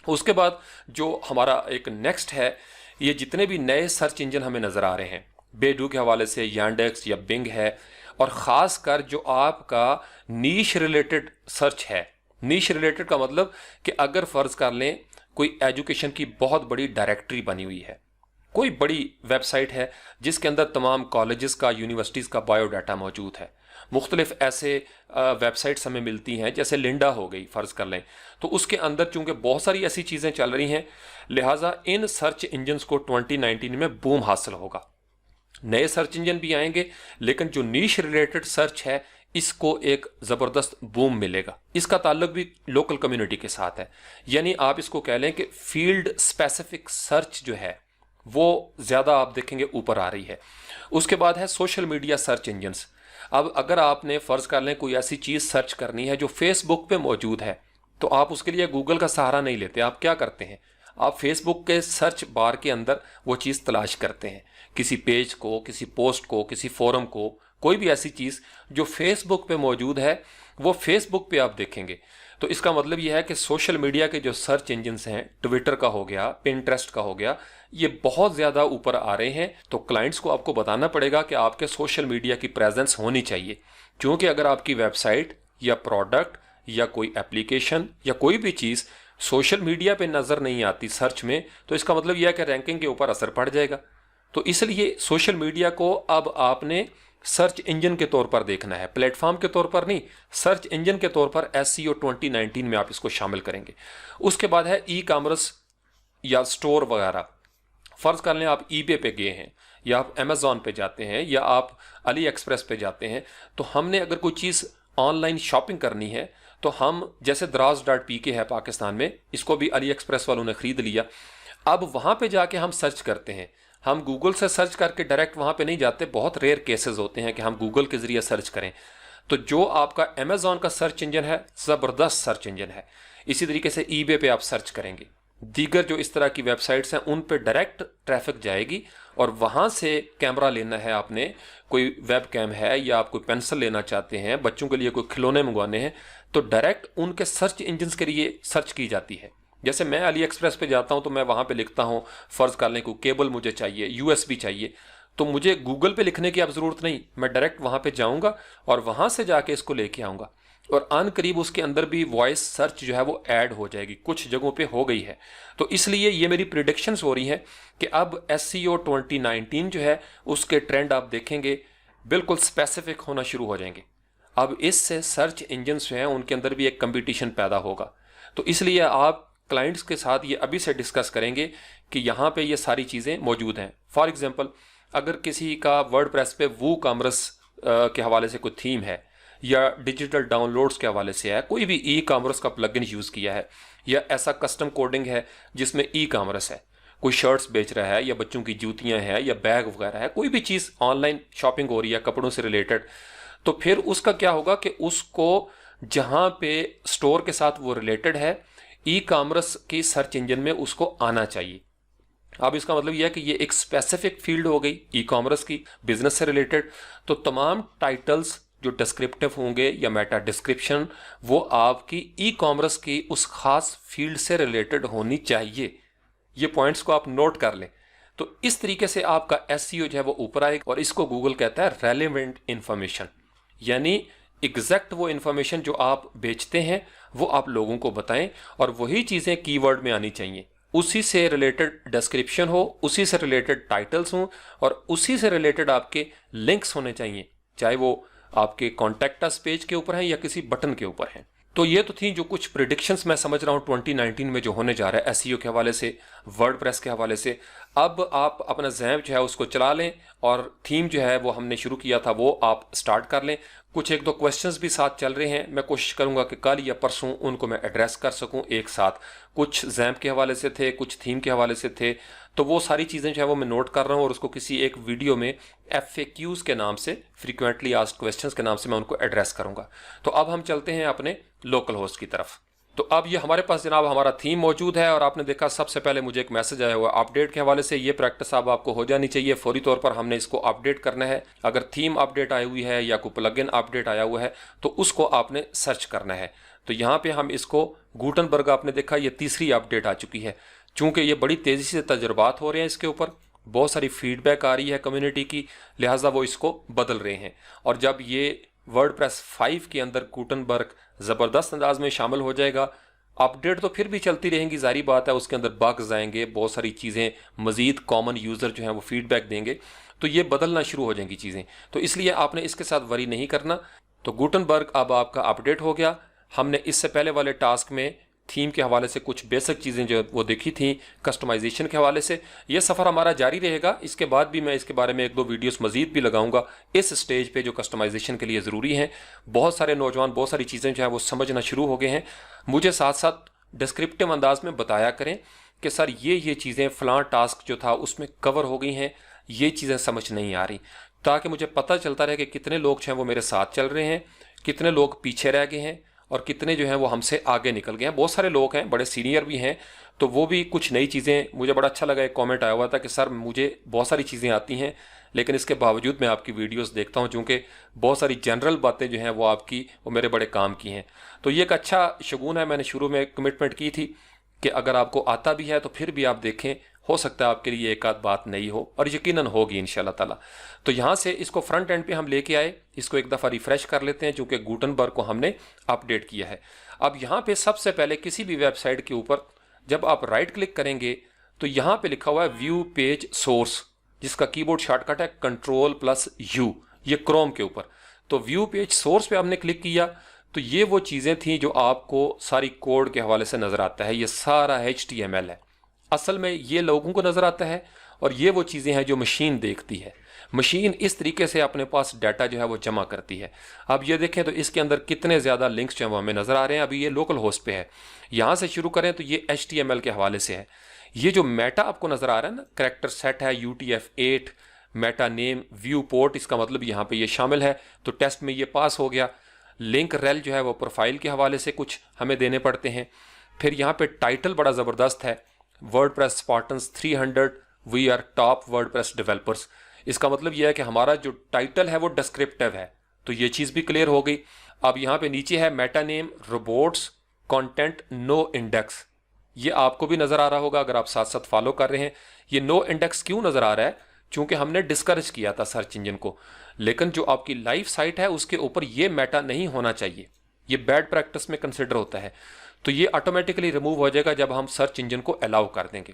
उसके बाद जो हमारा एक नेक्स्ट है, ये जितने भी नए सर्च इंजन हमें नज़र आ रहे हैं, बेडू के हवाले से यांडेक्स या बिंग है, और ख़ास कर जो आपका नीश रिलेटेड सर्च है। नीश रिलेटेड का मतलब कि अगर फ़र्ज़ कर लें कोई एजुकेशन की बहुत बड़ी डायरेक्टरी बनी हुई है, कोई बड़ी वेबसाइट है जिसके अंदर तमाम कॉलेजेस का, यूनिवर्सिटीज़ का बायोडाटा मौजूद है, मुख्तलिफ ऐसे वेबसाइट्स हमें मिलती हैं, जैसे लिंडा हो गई फ़र्ज़ कर लें, तो उसके अंदर चूंकि बहुत सारी ऐसी चीज़ें चल रही हैं, लिहाजा इन सर्च इंजन्स को 2019 में बूम हासिल होगा। नए सर्च इंजन भी आएंगे, लेकिन जो नीश रिलेटेड सर्च है इसको एक ज़बरदस्त बूम मिलेगा। इसका ताल्लुक भी लोकल कम्युनिटी के साथ है, यानी आप इसको कह लें कि फील्ड स्पेसिफिक सर्च जो है वो ज़्यादा आप देखेंगे ऊपर आ रही है। उसके बाद है सोशल मीडिया सर्च इंजन्स। अब अगर आपने फ़र्ज़ कर लें कोई ऐसी चीज़ सर्च करनी है जो फेसबुक पे मौजूद है, तो आप उसके लिए गूगल का सहारा नहीं लेते। आप क्या करते हैं, आप फेसबुक के सर्च बार के अंदर वो चीज़ तलाश करते हैं, किसी पेज को, किसी पोस्ट को, किसी फोरम को, कोई भी ऐसी चीज़ जो फेसबुक पे मौजूद है वो फेसबुक पे आप देखेंगे। तो इसका मतलब यह है कि सोशल मीडिया के जो सर्च इंजन्स हैं, ट्विटर का हो गया, पिंटरेस्ट का हो गया, ये बहुत ज़्यादा ऊपर आ रहे हैं। तो क्लाइंट्स को आपको बताना पड़ेगा कि आपके सोशल मीडिया की प्रेजेंस होनी चाहिए, क्योंकि अगर आपकी वेबसाइट या प्रोडक्ट या कोई एप्लीकेशन या कोई भी चीज़ सोशल मीडिया पे नज़र नहीं आती सर्च में, तो इसका मतलब यह है कि रैंकिंग के ऊपर असर पड़ जाएगा। तो इसलिए सोशल मीडिया को अब आपने सर्च इंजन के तौर पर देखना है, प्लेटफॉर्म के तौर पर नहीं, सर्च इंजन के तौर पर एसईओ 2019 में आप इसको शामिल करेंगे। उसके बाद है ई कॉमर्स या स्टोर वगैरह। फ़र्ज़ कर लें आप ईबे पे गए हैं, या आप अमेज़ॉन पे जाते हैं, या आप अली एक्सप्रेस पे जाते हैं, तो हमने अगर कोई चीज़ ऑनलाइन शॉपिंग करनी है तो हम, जैसे दराज.pk है पाकिस्तान में, इसको भी अली एक्सप्रेस वालों ने ख़रीद लिया। अब वहाँ पे जाके हम सर्च करते हैं, हम गूगल से सर्च करके डायरेक्ट वहाँ पे नहीं जाते, बहुत रेयर केसेस होते हैं कि हम गूगल के ज़रिए सर्च करें। तो जो आपका अमेज़ॉन का सर्च इंजन है, ज़बरदस्त सर्च इंजन है। इसी तरीके से ईबे पे आप सर्च करेंगे, दीगर जो इस तरह की वेबसाइट्स हैं उन पे डायरेक्ट ट्रैफिक जाएगी, और वहाँ से कैमरा लेना है आपने, कोई वेब कैम है, या आप कोई पेंसिल लेना चाहते हैं, बच्चों के लिए कोई खिलौने मंगवाने हैं, तो डायरेक्ट उनके सर्च इंजन्स के लिए सर्च की जाती है। जैसे मैं अली एक्सप्रेस पे जाता हूँ तो मैं वहाँ पे लिखता हूँ, फ़र्ज़ कर लें कोई केबल मुझे चाहिए, यूएसबी चाहिए, तो मुझे गूगल पे लिखने की अब ज़रूरत नहीं, मैं डायरेक्ट वहाँ पे जाऊँगा और वहाँ से जाके इसको लेके आऊँगा, और अन करीब उसके अंदर भी वॉइस सर्च जो है वो ऐड हो जाएगी, कुछ जगहों पे हो गई है। तो इसलिए ये मेरी प्रिडिक्शंस हो रही हैं कि अब एसईओ 2019 जो है उसके ट्रेंड आप देखेंगे बिल्कुल स्पेसिफिक होना शुरू हो जाएंगे। अब इससे सर्च इंजन्स जो हैं उनके अंदर भी एक कंपटीशन पैदा होगा। तो इसलिए आप क्लाइंट्स के साथ ये अभी से डिस्कस करेंगे कि यहाँ पे ये सारी चीज़ें मौजूद हैं। फॉर एग्जांपल, अगर किसी का वर्डप्रेस पे वो कॉमर्स के हवाले से कोई थीम है, या डिजिटल डाउनलोड्स के हवाले से है, कोई भी ई कॉमर्स का प्लगइन यूज़ किया है, या ऐसा कस्टम कोडिंग है जिसमें ई कॉमर्स है, कोई शर्ट्स बेच रहा है, या बच्चों की जूतियाँ हैं, या बैग वगैरह है, कोई भी चीज़ ऑनलाइन शॉपिंग हो रही है कपड़ों से रिलेटेड, तो फिर उसका क्या होगा कि उसको जहाँ पे स्टोर के साथ वो रिलेटेड है, ई कॉमर्स की सर्च इंजन में उसको आना चाहिए। अब इसका मतलब यह है कि ये एक स्पेसिफिक फील्ड हो गई ई कॉमर्स की, बिजनेस से रिलेटेड। तो तमाम टाइटल्स जो डिस्क्रिप्टिव होंगे या मेटा डिस्क्रिप्शन, वो आपकी ई कॉमर्स की उस खास फील्ड से रिलेटेड होनी चाहिए। ये पॉइंट्स को आप नोट कर लें। तो इस तरीके से आपका एसईओ जो है वो ऊपर आएगा, और इसको गूगल कहता है रेलेवेंट इंफॉर्मेशन, यानी एग्जैक्ट वो इंफॉर्मेशन जो आप बेचते हैं वो आप लोगों को बताएं, और वही चीज़ें कीवर्ड में आनी चाहिए, उसी से रिलेटेड डिस्क्रिप्शन हो, उसी से रिलेटेड टाइटल्स हों, और उसी से रिलेटेड आपके लिंक्स होने चाहिए, चाहे वो आपके कॉन्टैक्ट अस पेज के ऊपर हैं या किसी बटन के ऊपर हैं। तो ये तो थी जो कुछ प्रिडिक्शंस मैं समझ रहा हूँ 2019 में जो होने जा रहा है एसईओ के हवाले से, वर्डप्रेस के हवाले से। अब आप अपना ज़ैम जो है उसको चला लें, और थीम जो है वो हमने शुरू किया था वो आप स्टार्ट कर लें। कुछ एक दो क्वेश्चंस भी साथ चल रहे हैं, मैं कोशिश करूंगा कि कल या परसों उनको मैं एड्रेस कर सकूं एक साथ। कुछ जैम्प के हवाले से थे, कुछ थीम के हवाले से थे, तो वो सारी चीज़ें जो है वो मैं नोट कर रहा हूं और उसको किसी एक वीडियो में FAQs के नाम से, फ्रीक्वेंटली आस्क्ड क्वेश्चंस के नाम से मैं उनको एड्रेस करूंगा। तो अब हम चलते हैं अपने लोकल होस्ट की तरफ। तो अब ये हमारे पास जनाब हमारा थीम मौजूद है और आपने देखा सबसे पहले मुझे एक मैसेज आया हुआ अपडेट के हवाले से। ये प्रैक्टिस अब आपको हो जानी चाहिए, फौरी तौर पर हमने इसको अपडेट करना है। अगर थीम अपडेट आई हुई है या कोई प्लगइन अपडेट आया हुआ है तो उसको आपने सर्च करना है। तो यहाँ पे हम इसको गुटनबर्ग, आपने देखा ये तीसरी अपडेट आ चुकी है। चूंकि ये बड़ी तेज़ी से तजुर्बात हो रहे हैं, इसके ऊपर बहुत सारी फीडबैक आ रही है कम्युनिटी की, लिहाजा वो इसको बदल रहे हैं। और जब ये वर्डप्रेस 5 के अंदर गुटनबर्ग ज़बरदस्त अंदाज में शामिल हो जाएगा, अपडेट तो फिर भी चलती रहेंगी, जारी बात है, उसके अंदर बग्स आएंगे, बहुत सारी चीज़ें, मज़ीद कॉमन यूज़र जो हैं वो फीडबैक देंगे, तो ये बदलना शुरू हो जाएंगी चीज़ें। तो इसलिए आपने इसके साथ वरी नहीं करना। तो गुटनबर्ग अब आपका अपडेट हो गया। हमने इससे पहले वाले टास्क में थीम के हवाले से कुछ बेसिक चीज़ें जो वो देखी थी, कस्टमाइजेशन के हवाले से। ये सफ़र हमारा जारी रहेगा, इसके बाद भी मैं इसके बारे में एक दो वीडियोस मज़ीद भी लगाऊंगा इस स्टेज पे जो कस्टमाइजेशन के लिए ज़रूरी हैं। बहुत सारे नौजवान बहुत सारी चीज़ें जो है वो समझना शुरू हो गए हैं। मुझे साथ साथ डिस्क्रिप्टिव अंदाज में बताया करें कि सर ये चीज़ें फ़लाँ टास्क जो था उसमें कवर हो गई हैं, ये चीज़ें समझ नहीं आ रही, ताकि मुझे पता चलता रहे कि कितने लोग जो हैं वो मेरे साथ चल रहे हैं, कितने लोग पीछे रह गए हैं और कितने जो हैं वो हमसे आगे निकल गए हैं। बहुत सारे लोग हैं, बड़े सीनियर भी हैं, तो वो भी कुछ नई चीज़ें, मुझे बड़ा अच्छा लगा, एक कमेंट आया हुआ था कि सर मुझे बहुत सारी चीज़ें आती हैं लेकिन इसके बावजूद मैं आपकी वीडियोस देखता हूं, चूँकि बहुत सारी जनरल बातें जो हैं वो आपकी, वो मेरे बड़े काम की हैं। तो ये एक अच्छा शगुन है। मैंने शुरू में कमिटमेंट की थी कि अगर आपको आता भी है तो फिर भी आप देखें, हो सकता है आपके लिए एक आध बात नहीं हो, और यकीनन होगी इंशाल्लाह ताला। तो यहाँ से इसको फ्रंट एंड पे हम लेके आए, इसको एक दफ़ा रिफ्रेश कर लेते हैं चूँकि गुटनबर्ग को हमने अपडेट किया है। अब यहाँ पे सबसे पहले किसी भी वेबसाइट के ऊपर जब आप राइट क्लिक करेंगे तो यहाँ पे लिखा हुआ है व्यू पेज सोर्स, जिसका कीबोर्ड शॉर्टकट है Ctrl+U, ये क्रोम के ऊपर। तो व्यू पेज सोर्स पे हमने क्लिक किया तो ये वो चीज़ें थी जो आपको सारी कोड के हवाले से नज़र आता है। ये सारा HTML है, असल में ये लोगों को नज़र आता है, और ये वो चीज़ें हैं जो मशीन देखती है। मशीन इस तरीके से अपने पास डाटा जो है वो जमा करती है। अब ये देखें तो इसके अंदर कितने ज़्यादा लिंक्स जो हैं वो हमें नज़र आ रहे हैं। अभी ये लोकल होस्ट पे है, यहाँ से शुरू करें तो ये HTML के हवाले से है। ये जो मेटा आपको नज़र आ रहा है ना, करैक्टर सेट है, UTF-8, Meta name, view port, इसका मतलब यहाँ पे ये शामिल है। तो टेस्ट में ये पास हो गया। लिंक रेल जो है वो प्रोफाइल के हवाले से कुछ हमें देने पड़ते हैं। फिर यहाँ पे टाइटल बड़ा ज़बरदस्त है, WordPress Spartans 300 we are top WordPress developers. इसका मतलब यह है कि हमारा जो टाइटल है वो डिस्क्रिप्टिव है, तो ये चीज़ भी क्लियर हो गई। अब यहाँ पे नीचे है meta name robots content no index, ये आपको भी नज़र आ रहा होगा अगर आप साथ साथ फॉलो कर रहे हैं। ये नो इंडेक्स क्यों नज़र आ रहा है? चूँकि हमने डिस्करेज किया था सर्च इंजन को, लेकिन जो आपकी लाइव साइट है उसके ऊपर ये मेटा नहीं होना चाहिए, ये बैड प्रैक्टिस में कंसिडर होता है। तो ये ऑटोमेटिकली रिमूव हो जाएगा जब हम सर्च इंजन को अलाउ कर देंगे।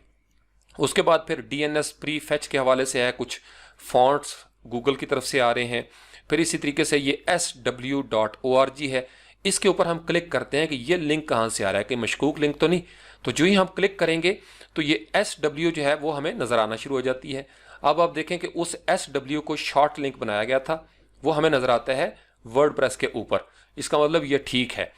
उसके बाद फिर DNS प्री फैच के हवाले से है, कुछ फॉन्ट्स गूगल की तरफ से आ रहे हैं। फिर इसी तरीके से ये sw.org है, इसके ऊपर हम क्लिक करते हैं कि ये लिंक कहाँ से आ रहा है, कि मशकूक लिंक तो नहीं। तो जो ही हम क्लिक करेंगे तो ये SW जो है वो हमें नज़र आना शुरू हो जाती है। अब आप देखें कि उस SW को शॉर्ट लिंक बनाया गया था, वो हमें नज़र आता है वर्डप्रेस के ऊपर, इसका मतलब ये ठीक है।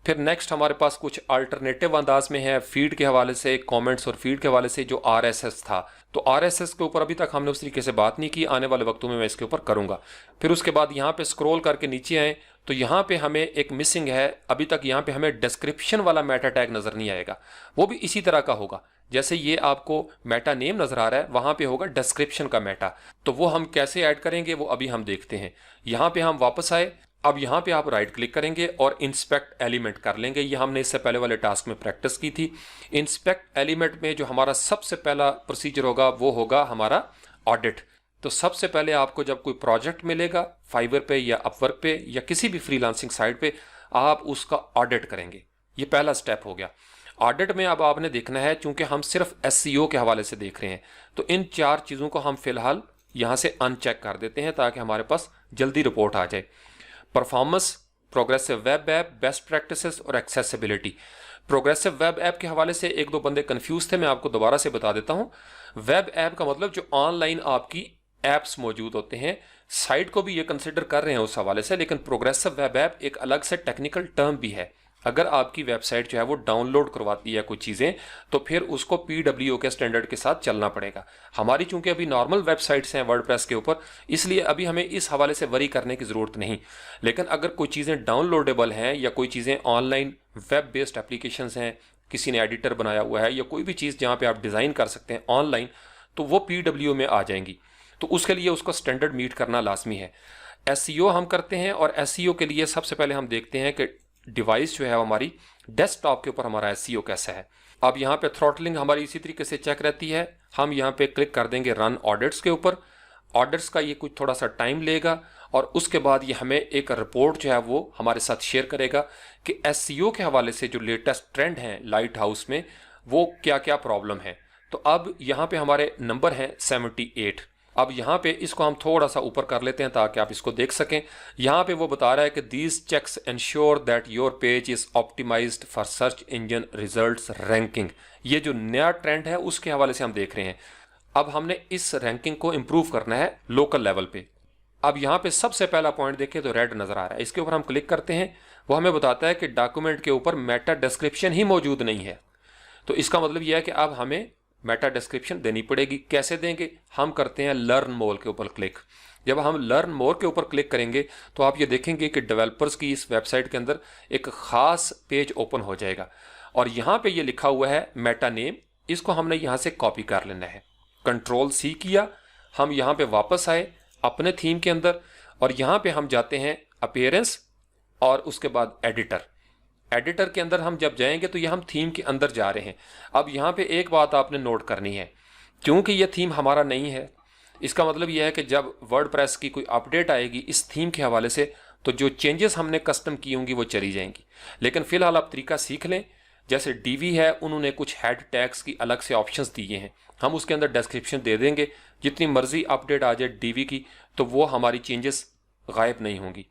फिर नेक्स्ट हमारे पास कुछ अल्टरनेटिव अंदाज में है फीड के हवाले से, कमेंट्स और फीड के हवाले से, जो RSS था। तो RSS के ऊपर अभी तक हमने उस तरीके से बात नहीं की, आने वाले वक्तों में मैं इसके ऊपर करूंगा। फिर उसके बाद यहाँ पे स्क्रॉल करके नीचे आए तो यहाँ पे हमें एक मिसिंग है, अभी तक यहाँ पे हमें डिस्क्रिप्शन वाला मेटा टैग नज़र नहीं आएगा। वो भी इसी तरह का होगा, जैसे ये आपको मेटा नेम नज़र आ रहा है, वहाँ पे होगा डिस्क्रिप्शन का मेटा। तो वो हम कैसे ऐड करेंगे वो अभी हम देखते हैं। यहाँ पे हम वापस आए, अब यहाँ पे आप राइट क्लिक करेंगे और इंस्पेक्ट एलिमेंट कर लेंगे। ये हमने इससे पहले वाले टास्क में प्रैक्टिस की थी। इंस्पेक्ट एलिमेंट में जो हमारा सबसे पहला प्रोसीजर होगा वो होगा हमारा ऑडिट। तो सबसे पहले आपको जब कोई प्रोजेक्ट मिलेगा फाइवर पे या अपवर्क पे या किसी भी फ्रीलांसिंग साइट पे, आप उसका ऑडिट करेंगे। ये पहला स्टेप हो गया। ऑडिट में अब आपने देखना है, चूंकि हम सिर्फ SEO के हवाले से देख रहे हैं, तो इन 4 चीज़ों को हम फिलहाल यहाँ से अनचेक कर देते हैं ताकि हमारे पास जल्दी रिपोर्ट आ जाए। Performance, progressive web app, best practices और एक्सेसिबिलिटी। प्रोग्रेसिव वेब ऐप के हवाले से एक दो बंदे कंफ्यूज थे, मैं आपको दोबारा से बता देता हूँ। वेब ऐप का मतलब जो ऑनलाइन आपकी ऐप्स मौजूद होते हैं। साइट को भी ये कंसिडर कर रहे हैं उस हवाले से, लेकिन प्रोग्रेसिव वेब ऐप एक अलग से टेक्निकल टर्म भी है। अगर आपकी वेबसाइट जो है वो डाउनलोड करवाती है कुछ चीज़ें, तो फिर उसको PWO के स्टैंडर्ड के साथ चलना पड़ेगा। हमारी चूंकि अभी नॉर्मल वेबसाइट्स हैं वर्डप्रेस के ऊपर, इसलिए अभी हमें इस हवाले से वरी करने की ज़रूरत नहीं। लेकिन अगर कोई चीज़ें डाउनलोडेबल हैं या कोई चीज़ें ऑनलाइन वेब बेस्ड एप्लीकेशंस हैं, किसी ने एडिटर बनाया हुआ है या कोई भी चीज़ जहाँ पे आप डिज़ाइन कर सकते हैं ऑनलाइन, तो वो PWO में आ जाएंगी। तो उसके लिए उसको स्टैंडर्ड मीट करना लाजमी है। SEO हम करते हैं, और SEO के लिए सबसे पहले हम देखते हैं कि डिवाइस जो है हमारी डेस्कटॉप के ऊपर हमारा SEO कैसा है। अब यहाँ पे थ्रॉटलिंग हमारी इसी तरीके से चेक रहती है। हम यहाँ पे क्लिक कर देंगे रन ऑडिट्स के ऊपर। ऑडिट्स का ये कुछ थोड़ा सा टाइम लेगा, और उसके बाद ये हमें एक रिपोर्ट जो है वो हमारे साथ शेयर करेगा कि SEO के हवाले से जो लेटेस्ट ट्रेंड हैं लाइट हाउस में, वो क्या क्या प्रॉब्लम है। तो अब यहाँ पे हमारे नंबर हैं 78। अब यहाँ पे इसको हम थोड़ा सा ऊपर कर लेते हैं ताकि आप इसको देख सकें। यहाँ पे वो बता रहा है कि these checks ensure that your page is optimised for search engine results ranking. ये जो नया ट्रेंड है उसके हवाले से हम देख रहे हैं। अब हमने इस रैंकिंग को इम्प्रूव करना है लोकल लेवल पे। अब यहाँ पे सबसे पहला पॉइंट देखें तो रेड नजर आ रहा है, इसके ऊपर हम क्लिक करते हैं। वो हमें बताता है कि डॉक्यूमेंट के ऊपर मेटा डिस्क्रिप्शन ही मौजूद नहीं है। तो इसका मतलब यह है कि अब हमें मेटा डिस्क्रिप्शन देनी पड़ेगी। कैसे देंगे? हम करते हैं लर्न मोर के ऊपर क्लिक। जब हम लर्न मोर के ऊपर क्लिक करेंगे तो आप ये देखेंगे कि डेवलपर्स की इस वेबसाइट के अंदर एक खास पेज ओपन हो जाएगा, और यहाँ पे ये लिखा हुआ है मेटा नेम। इसको हमने यहाँ से कॉपी कर लेना है। Ctrl+C किया, हम यहाँ पे वापस आए अपने थीम के अंदर, और यहाँ पे हम जाते हैं अपीयरेंस और उसके बाद एडिटर। एडिटर के अंदर हम जब जाएंगे तो ये हम थीम के अंदर जा रहे हैं। अब यहाँ पे एक बात आपने नोट करनी है, क्योंकि ये थीम हमारा नहीं है, इसका मतलब यह है कि जब वर्डप्रेस की कोई अपडेट आएगी इस थीम के हवाले से, तो जो चेंजेस हमने कस्टम की होंगी वो चली जाएंगी। लेकिन फिलहाल आप तरीका सीख लें। जैसे DV है, उन्होंने कुछ हेड टैग्स की अलग से ऑप्शंस दिए हैं, हम उसके अंदर डिस्क्रिप्शन दे देंगे। जितनी मर्जी अपडेट आ जाए DV की, तो वो हमारी चेंजेस गायब नहीं होंगी।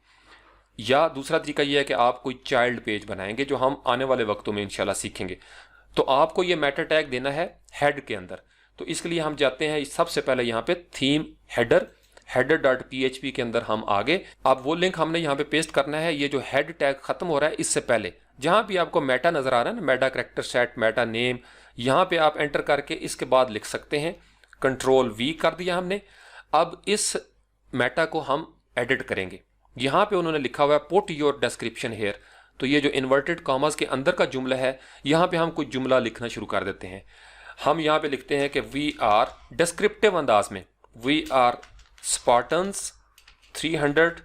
या दूसरा तरीका यह है कि आप कोई चाइल्ड पेज बनाएंगे, जो हम आने वाले वक्तों में इंशाल्लाह सीखेंगे। तो आपको ये मेटा टैग देना है हेड के अंदर। तो इसके लिए हम जाते हैं सबसे पहले यहाँ पे थीम header.php के अंदर हम आगे। अब वो लिंक हमने यहाँ पे पेस्ट करना है। ये जो हेड टैग खत्म हो रहा है इससे पहले जहाँ भी आपको मेटा नजर आ रहा है ना, Meta character set, Meta name, यहाँ पे आप एंटर करके इसके बाद लिख सकते हैं। Ctrl+V कर दिया हमने। अब इस मेटा को हम एडिट करेंगे। यहाँ पे उन्होंने लिखा हुआ है पुट योर डिस्क्रिप्शन हेयर। तो ये जो इन्वर्टेड कॉमास के अंदर का जुमला है, यहाँ पे हम कुछ जुमला लिखना शुरू कर देते हैं। हम यहाँ पे लिखते हैं कि वी आर, डिस्क्रिप्टिव अंदाज में, we are Spartans 300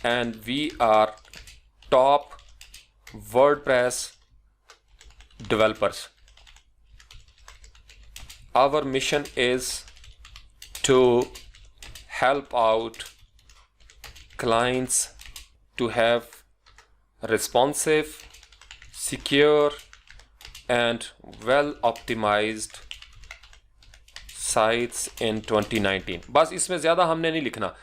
and we are top WordPress developers. Our mission is to help out clients to have responsive, secure and well optimized sites in 2019। बस इसमें ज़्यादा हमने नहीं लिखना।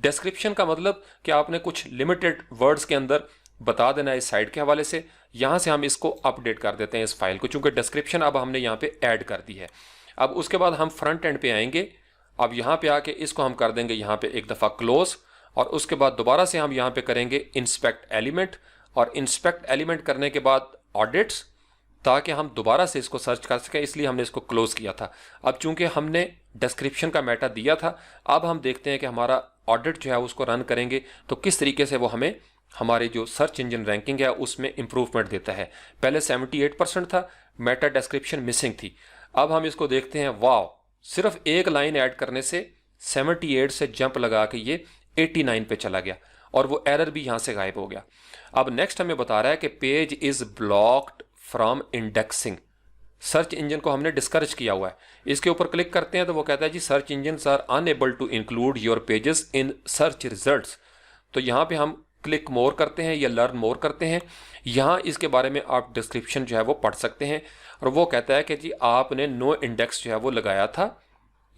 डिस्क्रिप्शन का मतलब कि आपने कुछ लिमिटेड वर्ड्स के अंदर बता देना है इस साइट के हवाले से। यहाँ से हम इसको अपडेट कर देते हैं इस फाइल को, चूँकि डिस्क्रिप्शन अब हमने यहाँ पे ऐड कर दी है। अब उसके बाद हम फ्रंट एंड पे आएंगे। अब यहाँ पे आके इसको हम कर देंगे यहाँ पे एक दफ़ा क्लोज, और उसके बाद दोबारा से हम यहाँ पे करेंगे इंस्पेक्ट एलिमेंट, और इंस्पेक्ट एलिमेंट करने के बाद ऑडिट्स, ताकि हम दोबारा से इसको सर्च कर सकें, इसलिए हमने इसको क्लोज किया था। अब चूंकि हमने डिस्क्रिप्शन का मेटा दिया था, अब हम देखते हैं कि हमारा ऑडिट जो है उसको रन करेंगे तो किस तरीके से वो हमें हमारे जो सर्च इंजन रैंकिंग है उसमें इंप्रूवमेंट देता है। पहले 78% था, मेटा डिस्क्रिप्शन मिसिंग थी। अब हम इसको देखते हैं, वाह, सिर्फ एक लाइन ऐड करने से 78 से जंप लगा के ये 89 पे चला गया, और वो एरर भी यहाँ से गायब हो गया। अब नेक्स्ट हमें बता रहा है कि page is blocked from indexing. Search engine को हमने डिस्करेज किया हुआ है। इसके ऊपर क्लिक करते हैं तो वो कहता है जी search engine are unable to include your pages in search results. तो यहाँ पे हम क्लिक मोर करते हैं या लर्न मोर करते हैं। यहाँ इसके बारे में आप डिस्क्रिप्शन जो है वो पढ़ सकते हैं, और वो कहता है कि जी आपने नो इंडेक्स जो है वो लगाया था,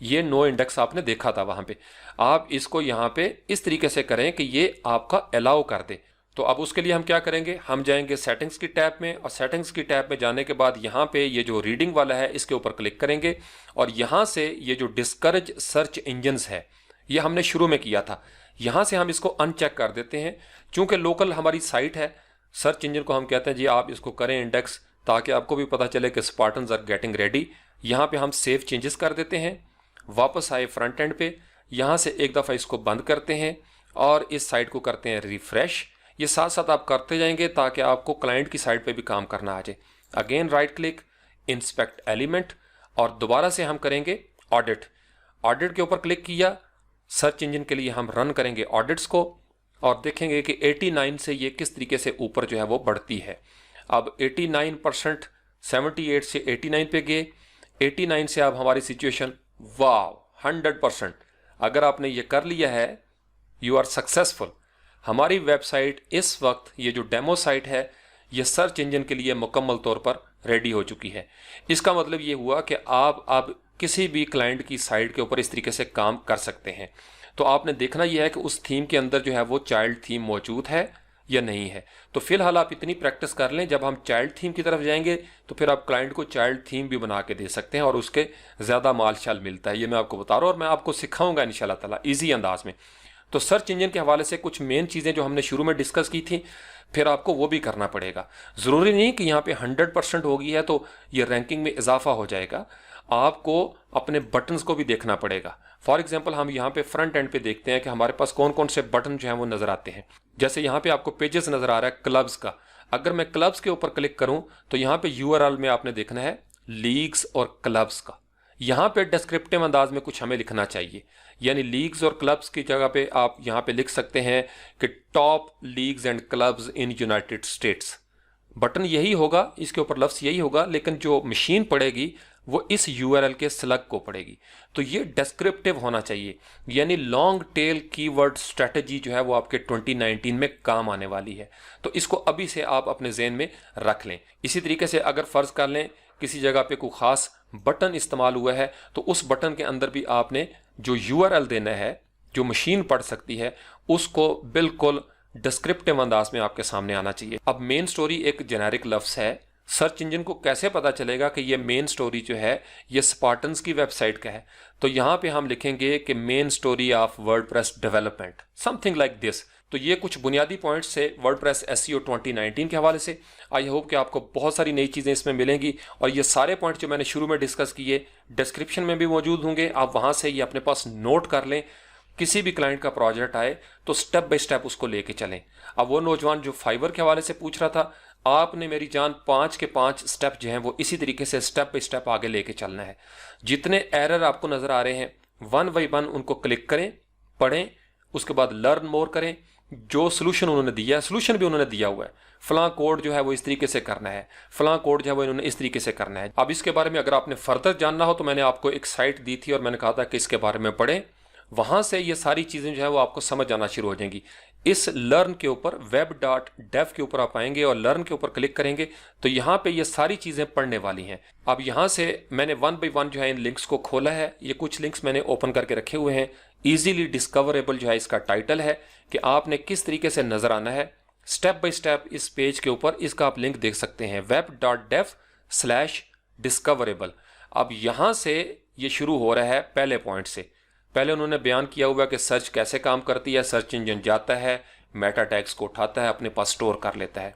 ये नो इंडेक्स आपने देखा था वहाँ पे, आप इसको यहाँ पे इस तरीके से करें कि ये आपका अलाउ कर दे। तो अब उसके लिए हम क्या करेंगे, हम जाएंगे सेटिंग्स की टैब में, और सेटिंग्स की टैब में जाने के बाद यहाँ पे ये जो रीडिंग वाला है इसके ऊपर क्लिक करेंगे, और यहाँ से ये जो डिस्करेज सर्च इंजन्स है ये हमने शुरू में किया था। यहाँ से हम इसको अनचेक कर देते हैं। चूंकि लोकल हमारी साइट है, सर्च इंजन को हम कहते हैं जी आप इसको करें इंडेक्स, ताकि आपको भी पता चले कि स्पार्टन्स आर गेटिंग रेडी। यहाँ पे हम सेव चेंजेस कर देते हैं, वापस आए फ्रंट एंड पे, यहाँ से एक दफ़ा इसको बंद करते हैं और इस साइट को करते हैं रिफ्रेश। ये साथ साथ आप करते जाएंगे ताकि आपको क्लाइंट की साइट पे भी काम करना आ जाए। Again right click, inspect element, और दोबारा से हम करेंगे ऑडिट। ऑडिट के ऊपर क्लिक किया, सर्च इंजन के लिए हम रन करेंगे ऑडिट्स को और देखेंगे कि 89 से ये किस तरीके से ऊपर जो है वो बढ़ती है। अब 89%, 78 से 89 पे गए, 89 से अब हमारी सिचुएशन वाव 100%। अगर आपने ये कर लिया है, यू आर सक्सेसफुल। हमारी वेबसाइट इस वक्त, ये जो डेमो साइट है, ये सर्च इंजन के लिए मुकम्मल तौर पर रेडी हो चुकी है। इसका मतलब ये हुआ कि आप अब किसी भी क्लाइंट की साइट के ऊपर इस तरीके से काम कर सकते हैं। तो आपने देखना यह है कि उस थीम के अंदर जो है वो चाइल्ड थीम मौजूद है या नहीं है। तो फिलहाल आप इतनी प्रैक्टिस कर लें, जब हम चाइल्ड थीम की तरफ जाएंगे तो फिर आप क्लाइंट को चाइल्ड थीम भी बना के दे सकते हैं और उसके ज़्यादा माल शाल मिलता है। ये मैं आपको बता रहा हूँ और मैं आपको सिखाऊंगा इंशाल्लाह ताला ईजी अंदाज में। तो सर्च इंजन के हवाले से कुछ मेन चीज़ें जो हमने शुरू में डिस्कस की थी, फिर आपको वो भी करना पड़ेगा। ज़रूरी नहीं कि यहाँ पे 100% होगी है तो ये रैंकिंग में इजाफा हो जाएगा। आपको अपने बटन्स को भी देखना पड़ेगा। फॉर एग्जांपल हम यहाँ पे फ्रंट एंड पे देखते हैं कि हमारे पास कौन कौन से बटन जो हैं वो नज़र आते हैं। जैसे यहाँ पे आपको पेजेस नज़र आ रहा है क्लब्स का। अगर मैं क्लब्स के ऊपर क्लिक करूँ तो यहाँ पे URL में आपने देखना है लीग्स और क्लब्स का। यहाँ पे डिस्क्रिप्टिव अंदाज में कुछ हमें लिखना चाहिए, यानी लीग्स और क्लब्स की जगह पे आप यहाँ पे लिख सकते हैं कि top leagues and clubs in United states. Button यही होगा, इसके ऊपर लफ्ज़ यही होगा, लेकिन जो मशीन पड़ेगी वो इस URL के स्लग को पड़ेगी। तो ये डिस्क्रिप्टिव होना चाहिए, यानी लॉन्ग टेल कीवर्ड स्ट्रेटजी जो है वो आपके 2019 में काम आने वाली है। तो इसको अभी से आप अपने ज़हन में रख लें। इसी तरीके से अगर फ़र्ज़ कर लें किसी जगह पे कोई ख़ास बटन इस्तेमाल हुआ है तो उस बटन के अंदर भी आपने जो URL देना है, जो मशीन पढ़ सकती है, उसको बिल्कुल डिस्क्रिप्टिव अंदाज में आपके सामने आना चाहिए। अब मेन स्टोरी एक जेनेरिक लफ्ज़ है। सर्च इंजन को कैसे पता चलेगा कि ये मेन स्टोरी जो है ये स्पार्टन्स की वेबसाइट का है? तो यहाँ पे हम लिखेंगे कि main story of WordPress development, something like this. तो ये कुछ बुनियादी पॉइंट्स से वर्डप्रेस SEO 2019 के हवाले से। आई होप कि आपको बहुत सारी नई चीज़ें इसमें मिलेंगी और ये सारे पॉइंट्स जो मैंने शुरू में डिस्कस किए डिस्क्रिप्शन में भी मौजूद होंगे। आप वहाँ से ये अपने पास नोट कर लें। किसी भी क्लाइंट का प्रोजेक्ट आए तो स्टेप बाय स्टेप उसको लेके चलें। अब वो नौजवान जो फाइवर के हवाले से पूछ रहा था, आपने मेरी जान 5 के 5 स्टेप जो हैं वो इसी तरीके से स्टेप बाय स्टेप आगे लेके चलना है। जितने एरर आपको नज़र आ रहे हैं 1 बाय 1 उनको क्लिक करें, पढ़ें, उसके बाद लर्न मोर करें। जो सोल्यूशन उन्होंने दिया है, सोल्यूशन भी उन्होंने दिया हुआ है, फलां कोड जो है वो इस तरीके से करना है, फलां कोड जो है वो इन्होंने इस तरीके से करना है। अब इसके बारे में अगर आपने फर्दर जानना हो तो मैंने आपको एक साइट दी थी और मैंने कहा था कि इसके बारे में पढ़ें। वहाँ से ये सारी चीज़ें जो है वो आपको समझ आना शुरू हो जाएंगी। इस लर्न के ऊपर web.dev के ऊपर आप आएंगे और लर्न के ऊपर क्लिक करेंगे तो यहाँ पे ये सारी चीज़ें पढ़ने वाली हैं। अब यहाँ से मैंने 1 बाय 1 जो है इन लिंक्स को खोला है। ये कुछ लिंक्स मैंने ओपन करके रखे हुए हैं। ईजीली डिस्कवरेबल जो है इसका टाइटल है कि आपने किस तरीके से नज़र आना है स्टेप बाय स्टेप इस पेज के ऊपर। इसका आप लिंक देख सकते हैं web.dev/discoverable। अब यहाँ से ये शुरू हो रहा है पहले पॉइंट से। पहले उन्होंने बयान किया हुआ कि सर्च कैसे काम करती है। सर्च इंजन जाता है, मेटा टैग्स को उठाता है, अपने पास स्टोर कर लेता है।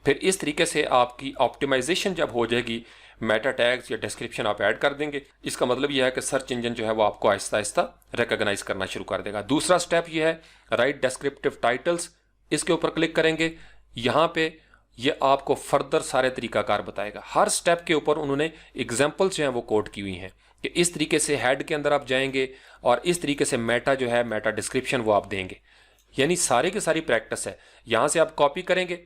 फिर इस तरीके से आपकी ऑप्टिमाइजेशन जब हो जाएगी, मेटा टैग्स या डिस्क्रिप्शन आप ऐड कर देंगे। इसका मतलब यह है कि सर्च इंजन जो है वो आपको आहिस्ता आहिस्ता रिकॉग्नाइज करना शुरू कर देगा। दूसरा स्टेप ये है राइट डिस्क्रिप्टिव टाइटल्स। इसके ऊपर क्लिक करेंगे, यहाँ पे ये आपको फर्दर सारे तरीकाकार बताएगा। हर स्टेप के ऊपर उन्होंने एग्जाम्पल्स जो हैं वो कोड की हुई हैं कि इस तरीके से हेड के अंदर आप जाएंगे और इस तरीके से मेटा जो है मेटा डिस्क्रिप्शन वो आप देंगे। यानी सारे की सारी प्रैक्टिस है। यहाँ से आप कॉपी करेंगे,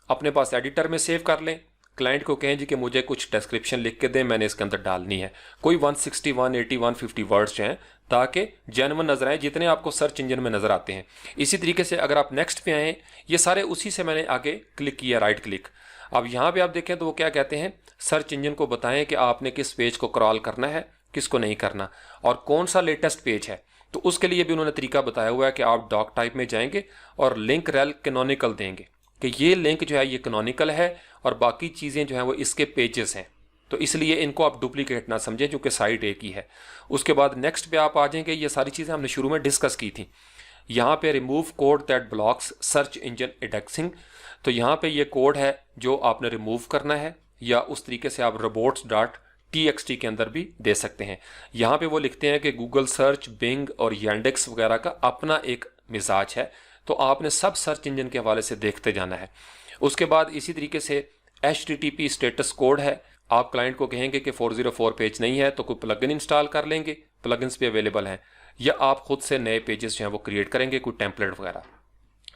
अपने पास एडिटर में सेव कर लें, क्लाइंट को कहें जी कि मुझे कुछ डिस्क्रिप्शन लिख के दें, मैंने इसके अंदर डालनी है। कोई 160, 180, 150 वर्ड्स जो हैं ताकि जेन्युइन नजर आए जितने आपको सर्च इंजन में नजर आते हैं। इसी तरीके से अगर आप नेक्स्ट पे आएँ, ये सारे उसी से मैंने आगे क्लिक किया, राइट क्लिक। अब यहाँ पे आप देखें तो वो क्या कहते हैं, सर्च इंजन को बताएं कि आपने किस पेज को क्रॉल करना है, किसको नहीं करना और कौन सा लेटेस्ट पेज है। तो उसके लिए भी उन्होंने तरीका बताया हुआ है कि आप डॉक टाइप में जाएंगे और लिंक रेल कैनोनिकल देंगे कि ये लिंक जो है ये कैनोनिकल है और बाकी चीज़ें जो हैं वो इसके पेजेस हैं। तो इसलिए इनको आप डुप्लीकेट ना समझें क्योंकि साइट एक ही है। उसके बाद नेक्स्ट पे आप आ जाएंगे, ये सारी चीज़ें हमने शुरू में डिस्कस की थी। यहाँ पे remove code that blocks search engine indexing, तो यहाँ पे ये कोड है जो आपने रिमूव करना है, या उस तरीके से आप robots.txt के अंदर भी दे सकते हैं। यहाँ पे वो लिखते हैं कि गूगल सर्च, बिंग और यांडेक्स वगैरह का अपना एक मिजाज है, तो आपने सब सर्च इंजन के हवाले से देखते जाना है। उसके बाद इसी तरीके से HTTP स्टेटस कोड है, आप क्लाइंट को कहेंगे कि 404 पेज नहीं है तो कोई प्लगइन इंस्टॉल कर लेंगे, प्लगइन्स भी अवेलेबल हैं, या आप खुद से नए पेजेस जो हैं वो क्रिएट करेंगे, कोई टेम्पलेट वगैरह।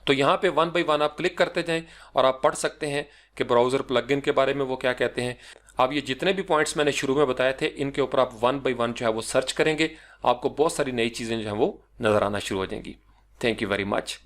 तो यहाँ पे 1 बाय 1 आप क्लिक करते जाएं और आप पढ़ सकते हैं कि ब्राउज़र प्लगइन के बारे में वो क्या कहते हैं। अब ये जितने भी पॉइंट्स मैंने शुरू में बताए थे, इनके ऊपर आप 1 बाय 1 जो है वो सर्च करेंगे, आपको बहुत सारी नई चीज़ें जो हैं वो नज़र आना शुरू हो जाएंगी। Thank you very much.